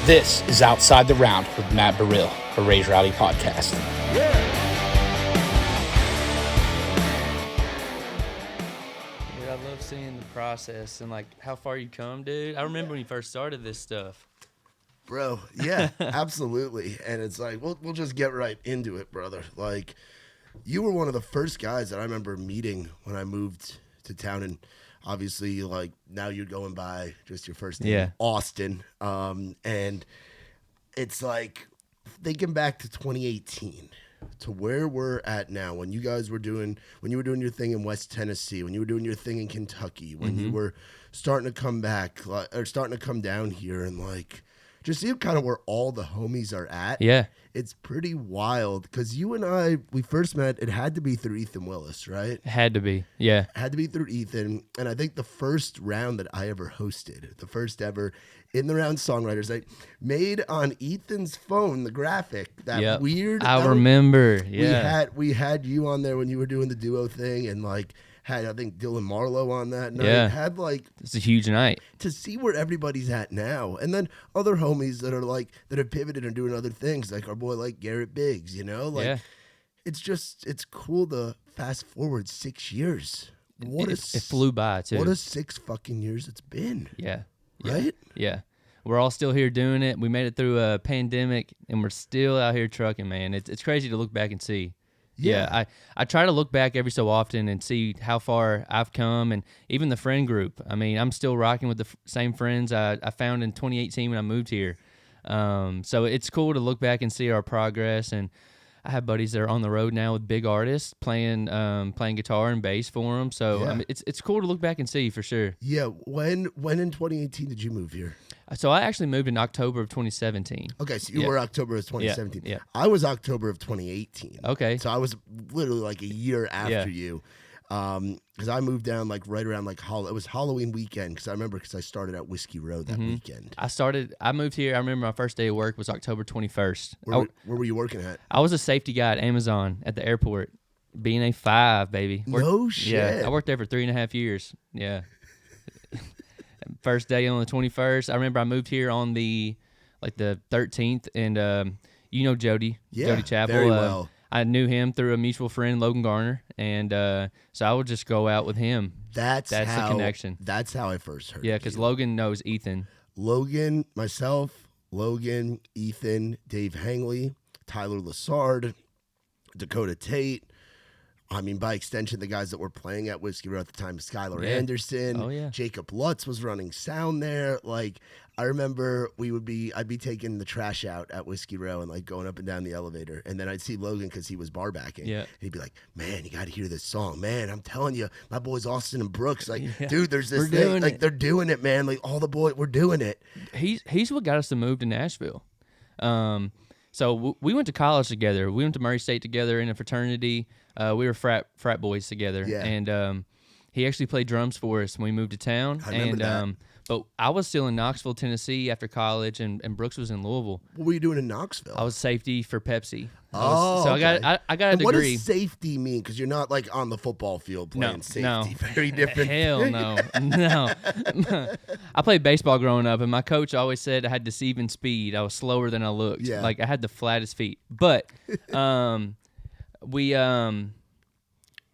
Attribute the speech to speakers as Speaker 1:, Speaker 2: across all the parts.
Speaker 1: This is Outside the Round with Matt Burrill, a Raise Rowdy podcast.
Speaker 2: Dude, I love seeing the process and like how far you come, dude. I remember when you first started this stuff.
Speaker 3: Bro, yeah, absolutely. And it's like, we'll just get right into it, brother. Like, you were one of the first guys that I remember meeting when I moved to town. And obviously, like, now you're going by just your first name, Austin. And it's like, thinking back to 2018, to where we're at now, when you guys were doing, when you were doing your thing in West Tennessee, when you were doing your thing in Kentucky, when you were starting to come back, or starting to come down here and, like, just see kind of where all the homies are at.
Speaker 2: Yeah.
Speaker 3: It's pretty wild because you and I, we first met, it had to be through Ethan Willis, right?
Speaker 2: It had to be. Yeah.
Speaker 3: It had to be through Ethan. And I think the first round that I ever hosted, the first ever in the round songwriters, I made on Ethan's phone the graphic, that weird.
Speaker 2: I remember. Yeah.
Speaker 3: We had you on there when you were doing the duo thing and like had, I think, Dylan Marlowe on that night.
Speaker 2: Yeah.
Speaker 3: Had like,
Speaker 2: It's a huge night.
Speaker 3: to see where everybody's at now. And then other homies that are like, that have pivoted and doing other things, like our boy, like Garrett Biggs, you know? Like, it's just, it's cool to fast forward 6 years.
Speaker 2: It flew by, too.
Speaker 3: What a 6 fucking years it's been.
Speaker 2: Yeah.
Speaker 3: Right?
Speaker 2: Yeah. We're all still here doing it. We made it through a pandemic, and we're still out here trucking, man. It's crazy to look back and see. Yeah, I try to look back every so often and see how far I've come, and even the friend group. I mean, I'm still rocking with the same friends I found in 2018 when I moved here. So it's cool to look back and see our progress, and I have buddies that are on the road now with big artists playing guitar and bass for them. So I mean, it's cool to look back and see for sure.
Speaker 3: Yeah, when in 2018 did you move here?
Speaker 2: So I actually moved in October of 2017.
Speaker 3: Okay, so you were October of 2017.
Speaker 2: Yeah.
Speaker 3: I was October of 2018.
Speaker 2: Okay.
Speaker 3: So I was literally like a year after you. Because I moved down like right around like it was Halloween weekend, because I remember I started at Whiskey Road that weekend.
Speaker 2: I moved here. I remember my first day of work was October 21st.
Speaker 3: Where were you working at?
Speaker 2: I was a safety guy at Amazon at the airport, being a 5, baby.
Speaker 3: No shit.
Speaker 2: Yeah, I worked there for 3.5 years. Yeah. First day on the 21st. I remember I moved here on the 13th, and you know Jody Chapel.
Speaker 3: Very well.
Speaker 2: I knew him through a mutual friend, Logan Garner, and so I would just go out with him. That's the connection.
Speaker 3: That's how I first heard.
Speaker 2: Yeah, because Logan knows Ethan.
Speaker 3: Logan, myself, Logan, Ethan, Dave Hangley, Tyler Lassard, Dakota Tate. I mean, by extension, the guys that were playing at Whiskey Row at the time, Skylar Anderson.
Speaker 2: Oh, yeah.
Speaker 3: Jacob Lutz was running sound there. Like, I remember I'd be taking the trash out at Whiskey Row and like going up and down the elevator. And then I'd see Logan because he was bar backing.
Speaker 2: Yeah.
Speaker 3: And he'd be like, man, you got to hear this song. Man, I'm telling you, my boys Austin and Brooks, like, dude, there's this thing. Like, they're doing it, man. Like, all the boys, we're doing it.
Speaker 2: He's what got us to move to Nashville. So we went to college together. We went to Murray State together in a fraternity. We were frat boys together.
Speaker 3: Yeah.
Speaker 2: And he actually played drums for us when we moved to town.
Speaker 3: I remember that.
Speaker 2: But I was still in Knoxville, Tennessee after college, and Brooks was in Louisville.
Speaker 3: What were you doing in Knoxville?
Speaker 2: I was safety for Pepsi.
Speaker 3: Okay.
Speaker 2: I got a degree.
Speaker 3: What does safety mean? Because you're not like on the football field playing safety.
Speaker 2: No.
Speaker 3: Very different.
Speaker 2: Hell no. No. I played baseball growing up, and my coach always said I had deceiving speed. I was slower than I looked.
Speaker 3: Yeah.
Speaker 2: Like I had the flattest feet. But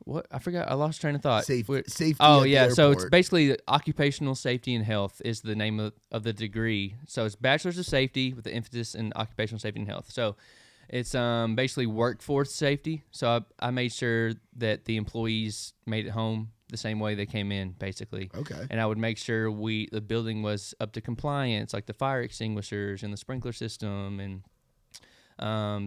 Speaker 2: what I forgot. I lost train of thought.
Speaker 3: Safety.
Speaker 2: Oh
Speaker 3: at
Speaker 2: yeah.
Speaker 3: the
Speaker 2: So it's
Speaker 3: airport.
Speaker 2: basically occupational safety and health is the name of the degree. So it's bachelor's of safety with the emphasis in occupational safety and health. So it's basically workforce safety. So I made sure that the employees made it home the same way they came in, basically.
Speaker 3: Okay.
Speaker 2: And I would make sure the building was up to compliance, like the fire extinguishers and the sprinkler system and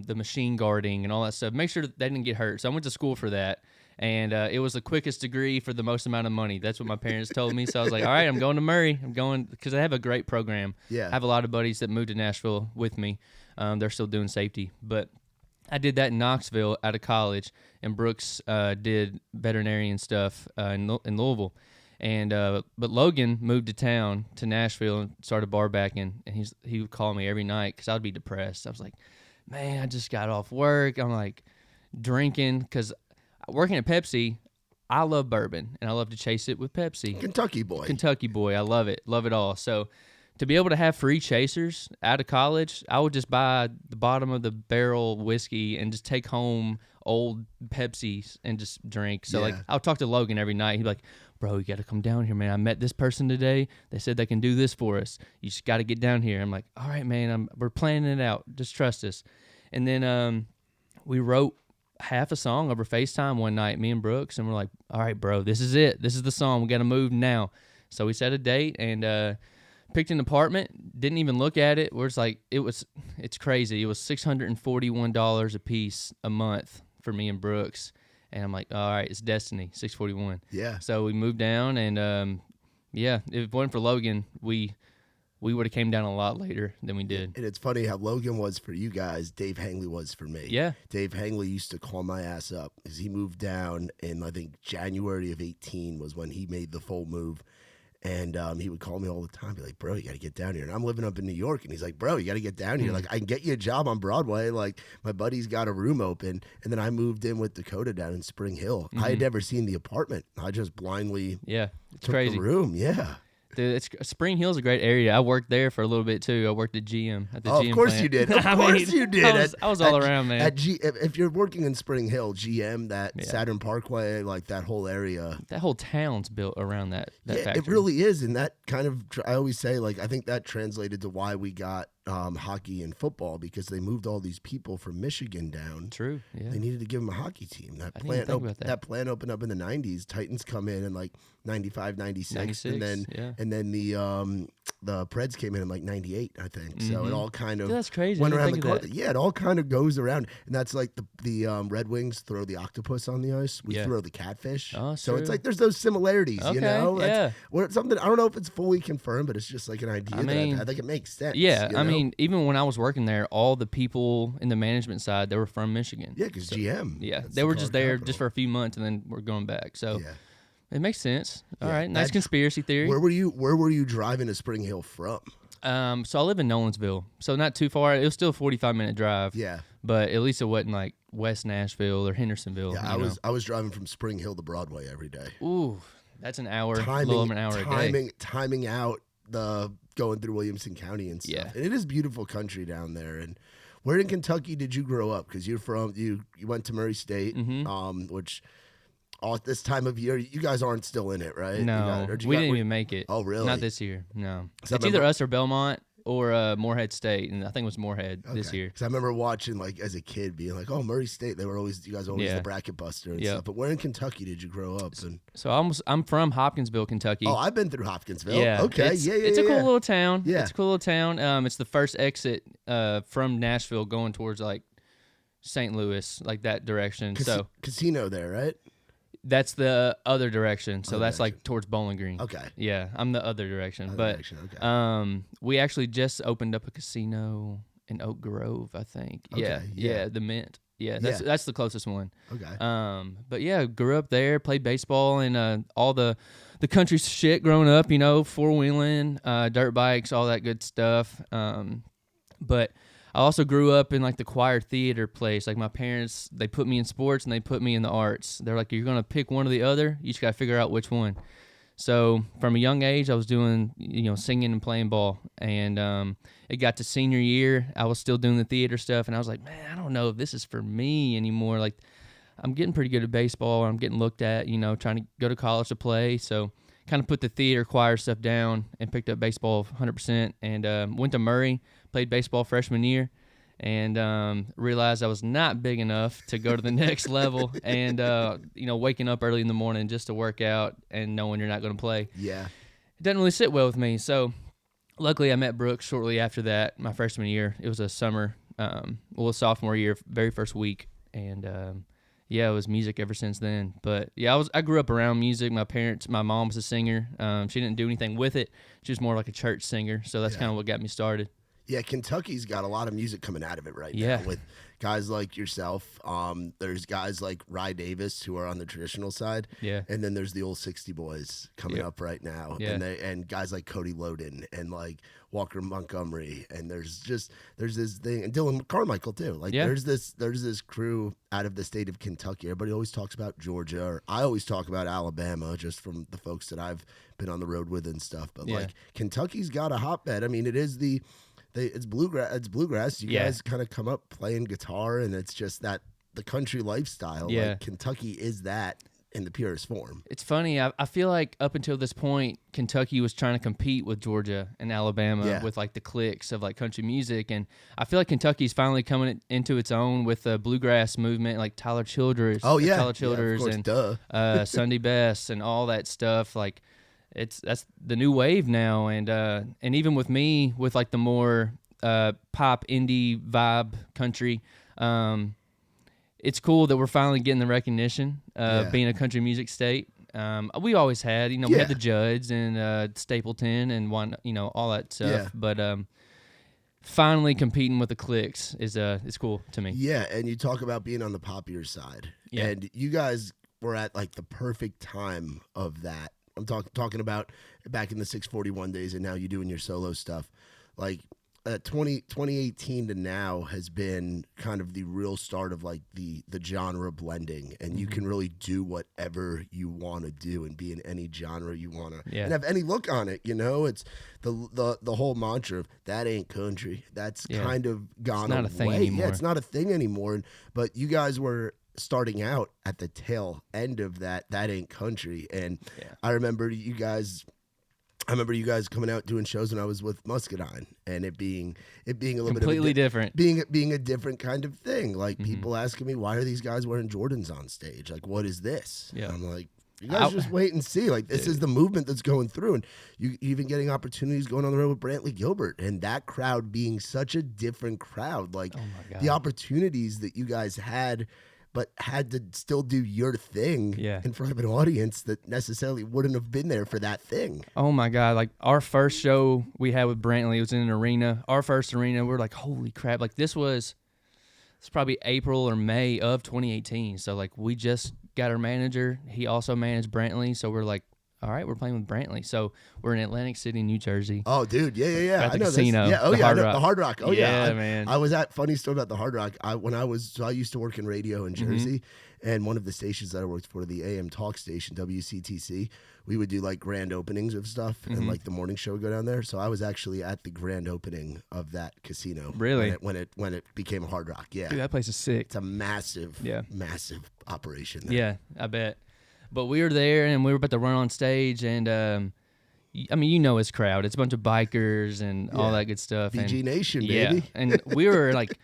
Speaker 2: the machine guarding and all that stuff. Make sure that they didn't get hurt. So I went to school for that. And it was the quickest degree for the most amount of money. That's what my parents told me. So I was like, all right, I'm going to Murray. I'm going because I have a great program.
Speaker 3: Yeah.
Speaker 2: I have a lot of buddies that moved to Nashville with me. They're still doing safety. But I did that in Knoxville out of college, and Brooks did veterinarian stuff in Louisville. And but Logan moved to town to Nashville and started bar backing, and he would call me every night because I'd be depressed. I was like, man, I just got off work. I'm like drinking because working at Pepsi, I love bourbon, and I love to chase it with Pepsi.
Speaker 3: Kentucky boy.
Speaker 2: I love it all. So to be able to have free chasers out of college, I would just buy the bottom of the barrel whiskey and just take home old Pepsis and just drink. So like I'll talk to Logan every night. He'd be like, bro, you got to come down here, man. I met this person today. They said they can do this for us. You just got to get down here. I'm like, all right, man, we're planning it out. Just trust us. And then we wrote half a song over FaceTime one night, me and Brooks, and we're like, all right, bro, this is it. This is the song. We got to move now. So we set a date and picked an apartment, didn't even look at it. We're just like, it's crazy. It was $641 a piece a month for me and Brooks. And I'm like, all right, it's destiny, 641.
Speaker 3: Yeah.
Speaker 2: So we moved down, and if it wasn't for Logan, we would have came down a lot later than we did.
Speaker 3: And it's funny how Logan was for you guys, Dave Hangley was for me.
Speaker 2: Yeah.
Speaker 3: Dave Hangley used to call my ass up because he moved down in, I think, January of 18 was when he made the full move. And he would call me all the time, be like, bro, you got to get down here. And I'm living up in New York. And he's like, bro, you got to get down here. Like, I can get you a job on Broadway. Like, my buddy's got a room open. And then I moved in with Dakota down in Spring Hill. I had never seen the apartment. I just blindly took
Speaker 2: crazy.
Speaker 3: the room. Yeah.
Speaker 2: Dude, Spring Hill's a great area. I worked there for a little bit too. I worked at GM at the GM
Speaker 3: of course
Speaker 2: plant.
Speaker 3: you did. Of course you did.
Speaker 2: I was all around, man.
Speaker 3: If you're working in Spring Hill, GM, that Saturn Parkway, like that whole area.
Speaker 2: That whole town's built around that factory.
Speaker 3: It really is. And that kind of, I always say, like, I think that translated to why we got hockey and football, because they moved all these people from Michigan down.
Speaker 2: True. Yeah.
Speaker 3: They needed to give them a hockey team. That
Speaker 2: I didn't even think about that.
Speaker 3: That plant opened up in the 90s. Titans come in like 95, 96.
Speaker 2: 96,
Speaker 3: and then the Preds came in like 98, I think. So it all kind of
Speaker 2: that's crazy.
Speaker 3: went around the corner. Yeah, it all kind of goes around. And that's like the Red Wings throw the octopus on the ice. We throw the catfish.
Speaker 2: Oh,
Speaker 3: so it's like there's those similarities, you know?
Speaker 2: Yeah.
Speaker 3: Something, I don't know if it's fully confirmed, but it's just like an idea I think it makes sense.
Speaker 2: Yeah,
Speaker 3: you know?
Speaker 2: Even when I was working there, all the people in the management side, they were from Michigan.
Speaker 3: Yeah, because GM.
Speaker 2: Yeah, they were just there just for a few months, and then we're going back. So it makes sense. All right, nice conspiracy theory.
Speaker 3: Where were you driving to Spring Hill from?
Speaker 2: So I live in Nolensville, so not too far. It was still a 45-minute drive.
Speaker 3: Yeah,
Speaker 2: but at least it wasn't like West Nashville or Hendersonville.
Speaker 3: Yeah, I was driving from Spring Hill to Broadway every day.
Speaker 2: Ooh, that's an hour, a little over an hour a day.
Speaker 3: Timing out the going through Williamson County and stuff.
Speaker 2: Yeah.
Speaker 3: And it is beautiful country down there. And where in Kentucky did you grow up? Because you went to Murray State, which all this time of year, you guys aren't still in it, right?
Speaker 2: No, we didn't even make it.
Speaker 3: Oh, really?
Speaker 2: Not this year. No, it's either us or Belmont or Morehead State, and I think it was Morehead this year.
Speaker 3: Because I remember watching, like, as a kid, being like, "Oh, Murray State." You guys were always the bracket buster and stuff. But where in Kentucky did you grow up? And
Speaker 2: so I'm from Hopkinsville, Kentucky.
Speaker 3: Oh, I've been through Hopkinsville.
Speaker 2: Yeah,
Speaker 3: okay,
Speaker 2: it's a cool little town.
Speaker 3: Yeah,
Speaker 2: it's a cool little town. It's the first exit from Nashville going towards like St. Louis, like that direction. So
Speaker 3: casino there, right?
Speaker 2: That's the other direction. So that's like towards Bowling Green.
Speaker 3: Okay.
Speaker 2: Yeah, I'm the other direction.
Speaker 3: Okay.
Speaker 2: We actually just opened up a casino in Oak Grove, I think.
Speaker 3: Okay,
Speaker 2: yeah, the Mint. Yeah, that's the closest one.
Speaker 3: Okay.
Speaker 2: But yeah, grew up there, played baseball and all the country shit growing up, four-wheeling, dirt bikes, all that good stuff. But I also grew up in like the choir theater place. Like my parents, they put me in sports and they put me in the arts. They're like, you're going to pick one or the other. You just got to figure out which one. So from a young age, I was doing, singing and playing ball. And it got to senior year. I was still doing the theater stuff. And I was like, man, I don't know if this is for me anymore. Like I'm getting pretty good at baseball. I'm getting looked at, trying to go to college to play. So kind of put the theater choir stuff down and picked up baseball 100%. And went to Murray. Played baseball freshman year and realized I was not big enough to go to the next level and, waking up early in the morning just to work out and knowing you're not going to play.
Speaker 3: Yeah.
Speaker 2: It doesn't really sit well with me. So luckily I met Brooks shortly after that, my freshman year. It was a summer, sophomore year, very first week. And, it was music ever since then. But, I grew up around music. My mom was a singer. She didn't do anything with it. She was more like a church singer. So that's kind of what got me started.
Speaker 3: Yeah, Kentucky's got a lot of music coming out of it right
Speaker 2: Yeah.
Speaker 3: now with guys like yourself. There's guys like Rye Davis who are on the traditional side.
Speaker 2: Yeah.
Speaker 3: And then there's the old 60 boys coming up right now.
Speaker 2: Yeah.
Speaker 3: And guys like Cody Loden and like Walker Montgomery. And there's this thing, and Dylan Carmichael too. Like there's this crew out of the state of Kentucky. Everybody always talks about Georgia, or I always talk about Alabama just from the folks that I've been on the road with and stuff. But like Kentucky's got a hotbed. I mean, it is it's bluegrass. It's bluegrass. You guys kind of come up playing guitar, and it's just that the country lifestyle.
Speaker 2: Yeah.
Speaker 3: Like Kentucky is that in the purest form.
Speaker 2: It's funny. I feel like up until this point, Kentucky was trying to compete with Georgia and Alabama with like the cliques of like country music, and I feel like Kentucky's finally coming into its own with the bluegrass movement, like Tyler Childers. Tyler Childers,
Speaker 3: of course,
Speaker 2: and Sunday Best and all that stuff. Like that's the new wave now, and even with me with like the more pop indie vibe country. It's cool that we're finally getting the recognition of being a country music state. We always had, we had the Judds and Stapleton and all that stuff.
Speaker 3: Yeah.
Speaker 2: But finally competing with the cliques is cool to me.
Speaker 3: Yeah, and you talk about being on the popular side.
Speaker 2: Yeah.
Speaker 3: And you guys were at like the perfect time of that. I'm talking about back in the 641 days, and now you doing your solo stuff. Like 2018 to now has been kind of the real start of like the genre blending, and you can really do whatever you want to do and be in any genre you want to and have any look on it. It's the whole mantra of that ain't country. That's kind of gone away.
Speaker 2: It's not a thing anymore.
Speaker 3: Yeah, it's not a thing anymore. But you guys were starting out at the tail end of that ain't country, and I remember you guys coming out doing shows when I was with Muscadine, and it being a little
Speaker 2: completely
Speaker 3: bit
Speaker 2: different,
Speaker 3: being a different kind of thing. Like people asking me, why are these guys wearing Jordans on stage? Like, what is this?
Speaker 2: Yeah.
Speaker 3: I'm like, you guys just wait and see. Like, this is the movement that's going through, and you even getting opportunities going on the road with Brantley Gilbert, and that crowd being such a different crowd. Like, the opportunities that you guys had, but had to still do your thing in front of an audience that necessarily wouldn't have been there for that thing.
Speaker 2: Oh my God. Like our first show we had with Brantley, it was in an arena. Our first arena, we're like, holy crap. Like it's probably April or May of 2018. So like we just got our manager. He also managed Brantley. So we're like, all right, we're playing with Brantley. So we're in Atlantic City, New Jersey.
Speaker 3: Oh, dude, yeah.
Speaker 2: At the
Speaker 3: I know
Speaker 2: casino.
Speaker 3: This. Yeah,
Speaker 2: the Hard Rock.
Speaker 3: The Hard Rock. Oh, yeah,
Speaker 2: man.
Speaker 3: I was at funny story about the Hard Rock. I used to work in radio in Jersey, and one of the stations that I worked for, the AM talk station WCTC, we would do like grand openings of stuff, and like the morning show would go down there. So I was actually at the grand opening of that casino.
Speaker 2: Really?
Speaker 3: When it became a Hard Rock. Yeah,
Speaker 2: Dude, that place is sick.
Speaker 3: It's a massive operation there.
Speaker 2: Yeah, I bet. But we were there, and we were about to run on stage, and I mean, his crowd. It's a bunch of bikers and all that good stuff.
Speaker 3: VG Nation, baby.
Speaker 2: Yeah, and we were like,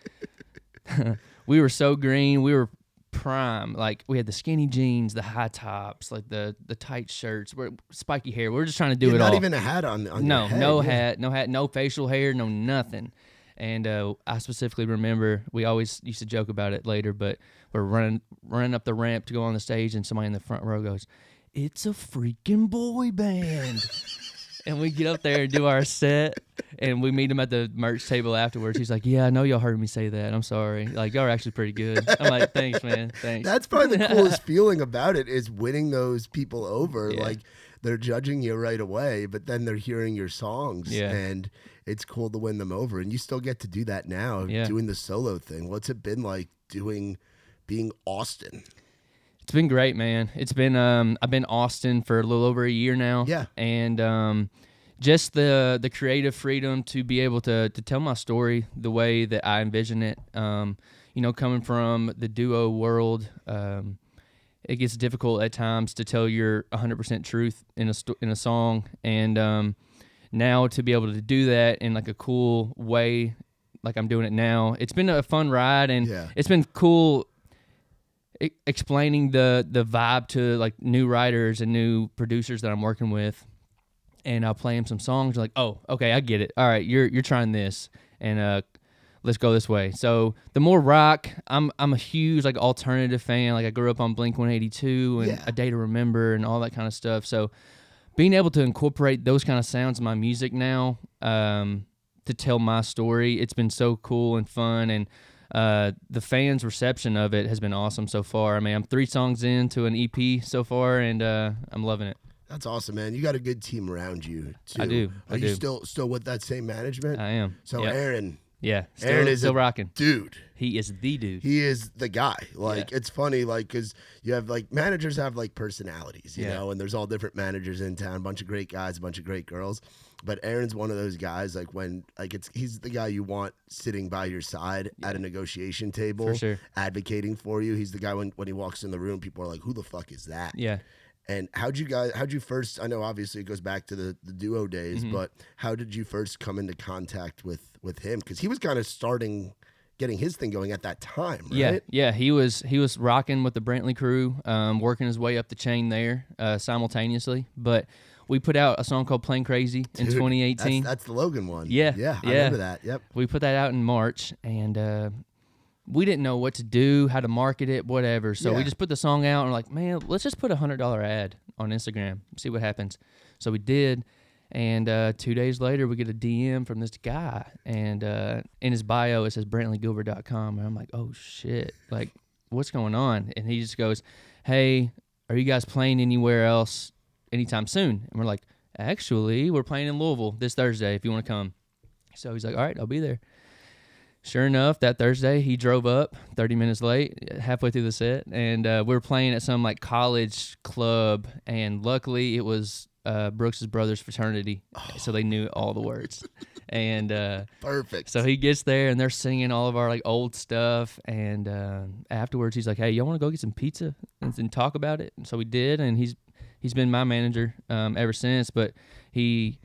Speaker 2: we were so green. We were prime. Like, we had the skinny jeans, the high tops, like the tight shirts, spiky hair. We were just trying to do it all.
Speaker 3: Not even a hat on your head.
Speaker 2: No hat, no facial hair, no nothing. And I specifically remember we always used to joke about it later, but we're running up the ramp to go on the stage, and somebody in the front row goes, "It's a freaking boy band." And we get up there and do our set, and we meet him at the merch table afterwards. He's like, "Yeah, I know y'all heard me say that. I'm sorry. Like, y'all are actually pretty good." I'm like, "Thanks, man. Thanks."
Speaker 3: That's probably the coolest feeling about it, is winning those people over.
Speaker 2: Yeah.
Speaker 3: Like, they're judging you right away, but then they're hearing your songs,
Speaker 2: Yeah.
Speaker 3: and it's cool to win them over. And you still get to do that now, doing the solo thing. What's it been like being Austin?
Speaker 2: It's been great, man. It's been I've been Austin for a little over a year now.
Speaker 3: Yeah.
Speaker 2: And just the creative freedom to be able to tell my story the way that I envision it. Coming from the duo world, it gets difficult at times to tell your 100% truth in a song, and now to be able to do that in like a cool way, like I'm doing it now. It's been a fun ride, and it's been cool explaining the vibe to like new writers and new producers that I'm working with, and I'll play them some songs. Like, oh, okay, I get it. All right, you're trying this, and let's go this way. So the more rock, I'm a huge like alternative fan. Like I grew up on Blink-182 and A Day to Remember and all that kind of stuff. So being able to incorporate those kind of sounds in my music now, to tell my story. It's been so cool and fun, and the fans' reception of it has been awesome so far. I mean, I'm 3 songs into an EP so far, and I'm loving it.
Speaker 3: That's awesome, man. You got a good team around you too.
Speaker 2: I do.
Speaker 3: Are you still with that same management?
Speaker 2: I am.
Speaker 3: So
Speaker 2: yep.
Speaker 3: Aaron.
Speaker 2: Yeah,
Speaker 3: Aaron is
Speaker 2: still rocking.
Speaker 3: Dude.
Speaker 2: He is the dude.
Speaker 3: He is the guy. Like,
Speaker 2: Yeah.
Speaker 3: it's funny, like, because you have, like, managers have, like, personalities, you know, and there's all different managers in town, a bunch of great guys, a bunch of great girls. But Aaron's one of those guys, like, when, like, he's the guy you want sitting by your side at a negotiation table,
Speaker 2: For sure.
Speaker 3: advocating for you. He's the guy when he walks in the room, people are like, who the fuck is that?
Speaker 2: Yeah.
Speaker 3: And how'd you first, I know obviously it goes back to the duo days, but how did you first come into contact with him? Because he was kind of getting his thing going at that time, right?
Speaker 2: Yeah. He was rocking with the Brantley crew, working his way up the chain there simultaneously. But we put out a song called Plain Crazy in 2018.
Speaker 3: That's the Logan one.
Speaker 2: Yeah.
Speaker 3: I remember that. Yep.
Speaker 2: We put that out in March, and we didn't know what to do, how to market it, whatever. So we just put the song out, and we're like, man, let's just put a $100 ad on Instagram, see what happens. So we did, and 2 days later, we get a DM from this guy, and in his bio, it says BrantleyGilbert.com, and I'm like, oh, shit, like, what's going on? And he just goes, hey, are you guys playing anywhere else anytime soon? And we're like, actually, we're playing in Louisville this Thursday if you want to come. So he's like, all right, I'll be there. Sure enough, that Thursday, he drove up 30 minutes late, halfway through the set, and we were playing at some, like, college club, and luckily it was Brooks's brother's fraternity, so they knew all the words. And
Speaker 3: perfect.
Speaker 2: So he gets there, and they're singing all of our, like, old stuff, and afterwards he's like, hey, y'all want to go get some pizza and talk about it? And so we did, and he's been my manager ever since, but he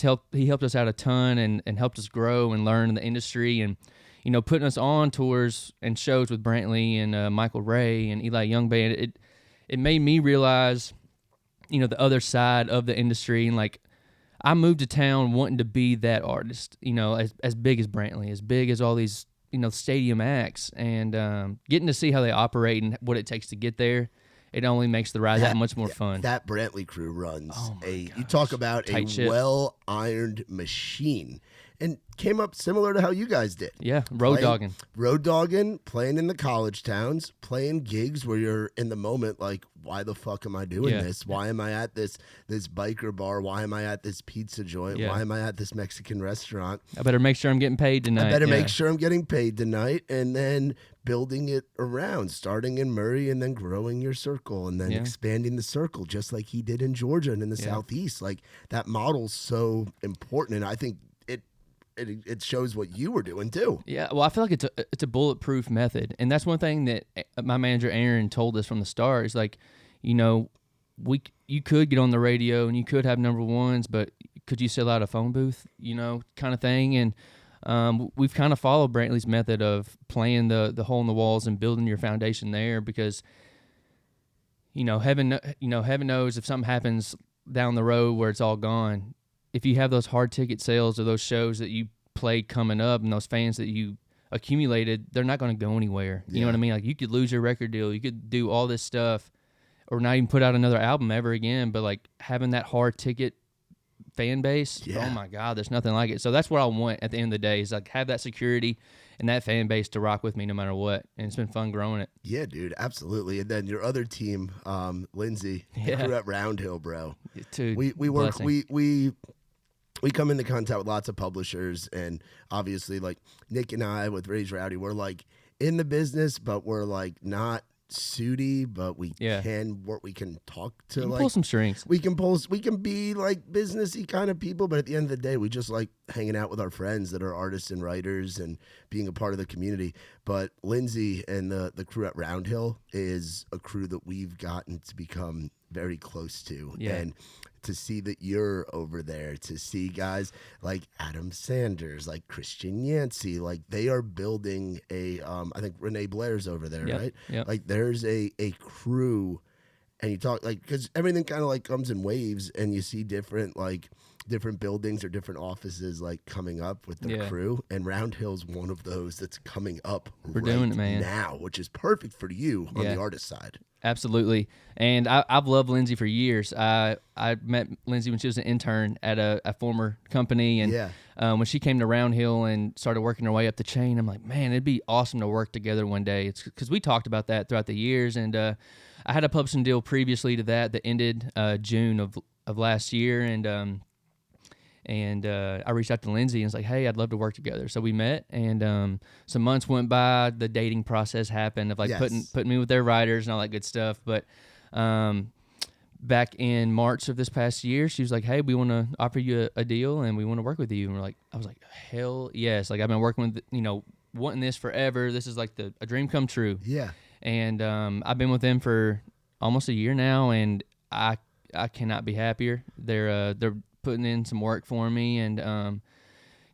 Speaker 2: helped us out a ton and helped us grow and learn in the industry, and you know, putting us on tours and shows with Brantley and Michael Ray and Eli Young Band. It made me realize, you know, the other side of the industry, and like I moved to town wanting to be that artist, you know, as big as Brantley, as big as all these, you know, stadium acts, and getting to see how they operate and what it takes to get there. It only makes the ride that much more fun.
Speaker 3: That Brantley crew runs
Speaker 2: you
Speaker 3: talk about a
Speaker 2: ship.
Speaker 3: well-ironed machine, and came up similar to how you guys did.
Speaker 2: Yeah, road dogging,
Speaker 3: playing in the college towns, playing gigs where you're in the moment like, why the fuck am I doing this? Why am I at this biker bar? Why am I at this pizza joint? Why am I at this Mexican restaurant?
Speaker 2: I better make sure I'm getting paid tonight.
Speaker 3: Make sure I'm getting paid tonight, and then building it around, starting in Murray and then growing your circle and then expanding the circle, just like he did in Georgia and in the Southeast. Like, that model's so important, and I think it shows what you were doing too. Yeah,
Speaker 2: well, I feel like it's a bulletproof method, and that's one thing that my manager Aaron told us from the start. Is like, you know, you could get on the radio and you could have number ones, but could you sell out a phone booth? You know, kind of thing. And we've kind of followed Brantley's method of playing the hole in the walls and building your foundation there, because heaven knows if something happens down the road where it's all gone. If you have those hard ticket sales or those shows that you played coming up and those fans that you accumulated, they're not going to go anywhere. You know what I mean? Like, you could lose your record deal. You could do all this stuff or not even put out another album ever again. But, like, having that hard ticket fan base, oh, my God, there's nothing like it. So that's what I want at the end of the day, is, like, have that security and that fan base to rock with me no matter what. And it's been fun growing it.
Speaker 3: Yeah, dude, absolutely. And then your other team, Lindsay, the crew at Round Hill, bro.
Speaker 2: Dude,
Speaker 3: we work, we come into contact with lots of publishers, and obviously, like, Nick and I with Raise Rowdy, we're like in the business, but we're like not suity, but we can talk to, like,
Speaker 2: pull some strings.
Speaker 3: We can be like businessy kind of people, but at the end of the day, we just like hanging out with our friends that are artists and writers and being a part of the community. But Lindsay and the crew at Round Hill is a crew that we've gotten to become very close to. And to see that you're over there, to see guys like Adam Sanders, like Christian Yancey, like they are building I think Renee Blair's over there, right?
Speaker 2: Yep.
Speaker 3: Like, there's a crew, and you talk, like, because everything kind of like comes in waves, and you see different buildings or different offices like coming up with the crew, and Round Hill's one of those that's coming up.
Speaker 2: We're doing it, man,
Speaker 3: now, which is perfect for you on the artist side.
Speaker 2: Absolutely. And I've loved Lindsay for years. I met Lindsay when she was an intern at a former company. And when she came to Round Hill and started working her way up the chain, I'm like, man, it'd be awesome to work together one day. It's because we talked about that throughout the years. And I had a publishing deal previously to that ended June of last year. And I reached out to Lindsay and was like, hey, I'd love to work together. So we met, and some months went by. The dating process happened of like putting me with their writers and all that good stuff. But back in March of this past year, she was like, hey, we want to offer you a deal and we want to work with you. And I was like, hell yes. Like I've been working with, wanting this forever. This is like a dream come true.
Speaker 3: Yeah.
Speaker 2: And I've been with them for almost a year now, and I cannot be happier. They're putting in some work for me and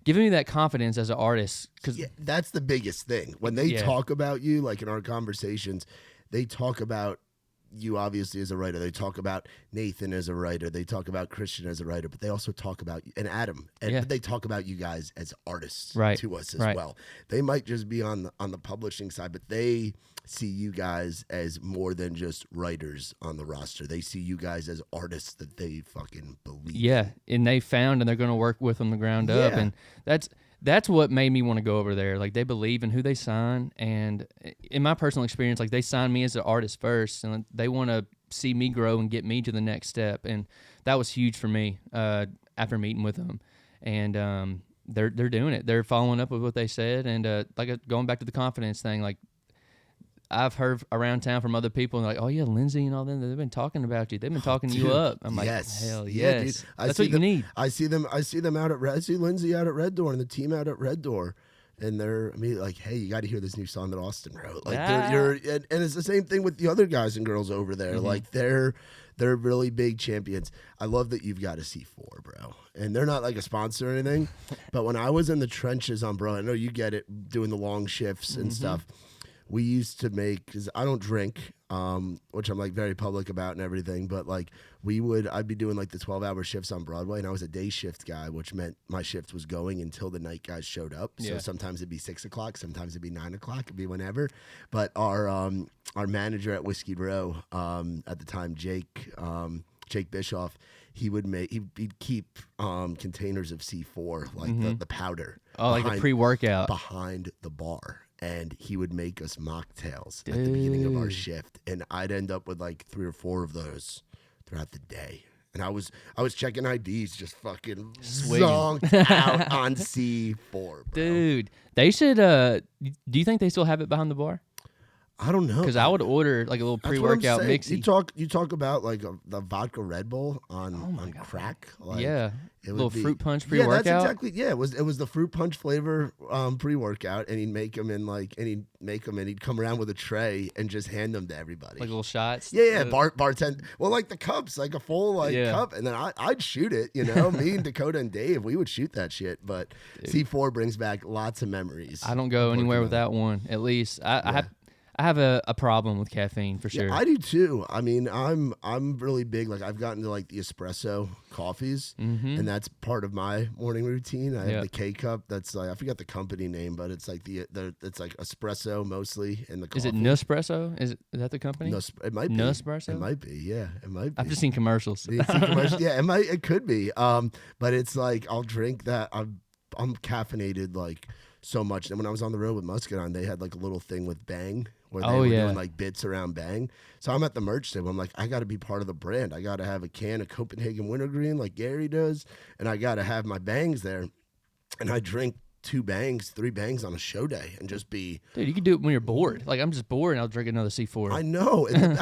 Speaker 2: giving me that confidence as an artist. Cause
Speaker 3: that's the biggest thing. When they talk about you, like in our conversations, they talk about you obviously as a writer. They talk about Nathan as a writer. They talk about Christian as a writer, but they also talk about and Adam. And they talk about you guys as artists to us as well. They might just be on the publishing side, but they see you guys as more than just writers on the roster. They see you guys as artists that they fucking believe.
Speaker 2: Yeah, and they found, and they're going to work with from the ground up, and that's what made me want to go over there. Like they believe in who they sign, and in my personal experience, like they signed me as an artist first, and they want to see me grow and get me to the next step, and that was huge for me after meeting with them, and they're doing it. They're following up with what they said, and going back to the confidence thing, like. I've heard around town from other people, and they're like, oh, yeah, Lindsay and all them, they've been talking about you. They've been talking you up. I'm like, hell yes.
Speaker 3: Dude.
Speaker 2: That's what you need.
Speaker 3: I see them out at I see Lindsay out at Red Door and the team out at Red Door. And they're like, hey, you got to hear this new song that Austin wrote. Like, and it's the same thing with the other guys and girls over there. Mm-hmm. Like, they're really big champions. I love that you've got a C4, bro. And they're not like a sponsor or anything. But when I was in the trenches on Burrill, I know you get it, doing the long shifts and stuff. We used to make, because I don't drink, which I'm like very public about and everything, but like I'd be doing like the 12-hour shifts on Broadway, and I was a day shift guy, which meant my shift was going until the night guys showed up. So sometimes it'd be 6 o'clock, sometimes it'd be 9 o'clock, it'd be whenever. But our manager at Whiskey Row at the time, Jake Bischoff, he'd keep containers of C4, like the powder.
Speaker 2: Oh, like a pre-workout.
Speaker 3: Behind the bar. And he would make us mocktails at the beginning of our shift, and I'd end up with like 3 or 4 of those throughout the day. And I was checking IDs, just fucking zonked out on C4, bro.
Speaker 2: Dude, they should. Do you think they still have it behind the bar?
Speaker 3: I don't know,
Speaker 2: because I would order like a little pre-workout mix.
Speaker 3: You talk about like the vodka Red Bull on crack. Like,
Speaker 2: a little fruit punch pre-workout.
Speaker 3: Yeah, that's exactly. Yeah, it was the fruit punch flavor pre-workout, and he'd make them and he'd come around with a tray and just hand them to everybody,
Speaker 2: like little shots.
Speaker 3: Yeah, bartend. Well, like the cups, like a full cup, and then I'd shoot it. Me and Dakota and Dave, we would shoot that shit. But C4 brings back lots of memories.
Speaker 2: I don't go anywhere without one. At least I have a problem with caffeine for sure.
Speaker 3: Yeah, I do too. I mean, I'm really big. Like I've gotten to like the espresso coffees, and that's part of my morning routine. I have the K cup. That's like, I forget the company name, but it's like it's like espresso mostly in the coffee.
Speaker 2: Is it Nespresso? Is that the company?
Speaker 3: It might be
Speaker 2: Nespresso.
Speaker 3: It might be. Yeah, it might be.
Speaker 2: I've just seen commercials.
Speaker 3: Yeah, it could be. But it's like I'll drink that. I'm caffeinated like so much. And when I was on the road with Muscadine, they had like a little thing with Bang, where they were doing like bits around Bang. So I'm at the merch table. I'm like, I got to be part of the brand. I got to have a can of Copenhagen Wintergreen like Gary does, and I got to have my Bangs there. And I drink 2 Bangs, 3 Bangs on a show day, and just be.
Speaker 2: Dude, you can do it when you're bored. Like I'm just bored, and I'll drink another C4.
Speaker 3: I know, and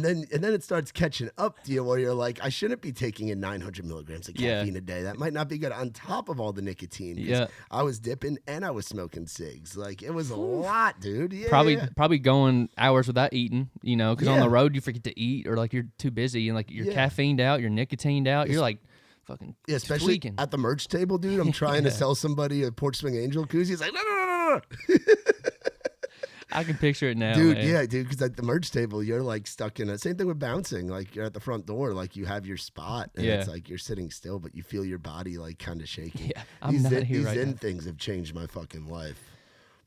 Speaker 3: then it starts catching up to you, where you're like, I shouldn't be taking in 900 milligrams of caffeine a day. That might not be good. On top of all the nicotine, I was dipping and I was smoking cigs. Like it was a lot, dude. Yeah,
Speaker 2: probably going hours without eating. Because on the road you forget to eat, or like you're too busy, and like you're caffeined out, you're nicotined out. You're like. Fucking
Speaker 3: especially
Speaker 2: tweaking.
Speaker 3: At the merch table, dude. I'm trying to sell somebody a Porch Swing Angel koozie. He's like, no.
Speaker 2: I can picture it now,
Speaker 3: dude.
Speaker 2: Man.
Speaker 3: Yeah, dude. Because at the merch table, you're like stuck in it. Same thing with bouncing. Like you're at the front door, like you have your spot, and it's like you're sitting still, but you feel your body like kind of shaking.
Speaker 2: Yeah, I'm not here right now.
Speaker 3: These things have changed my fucking life.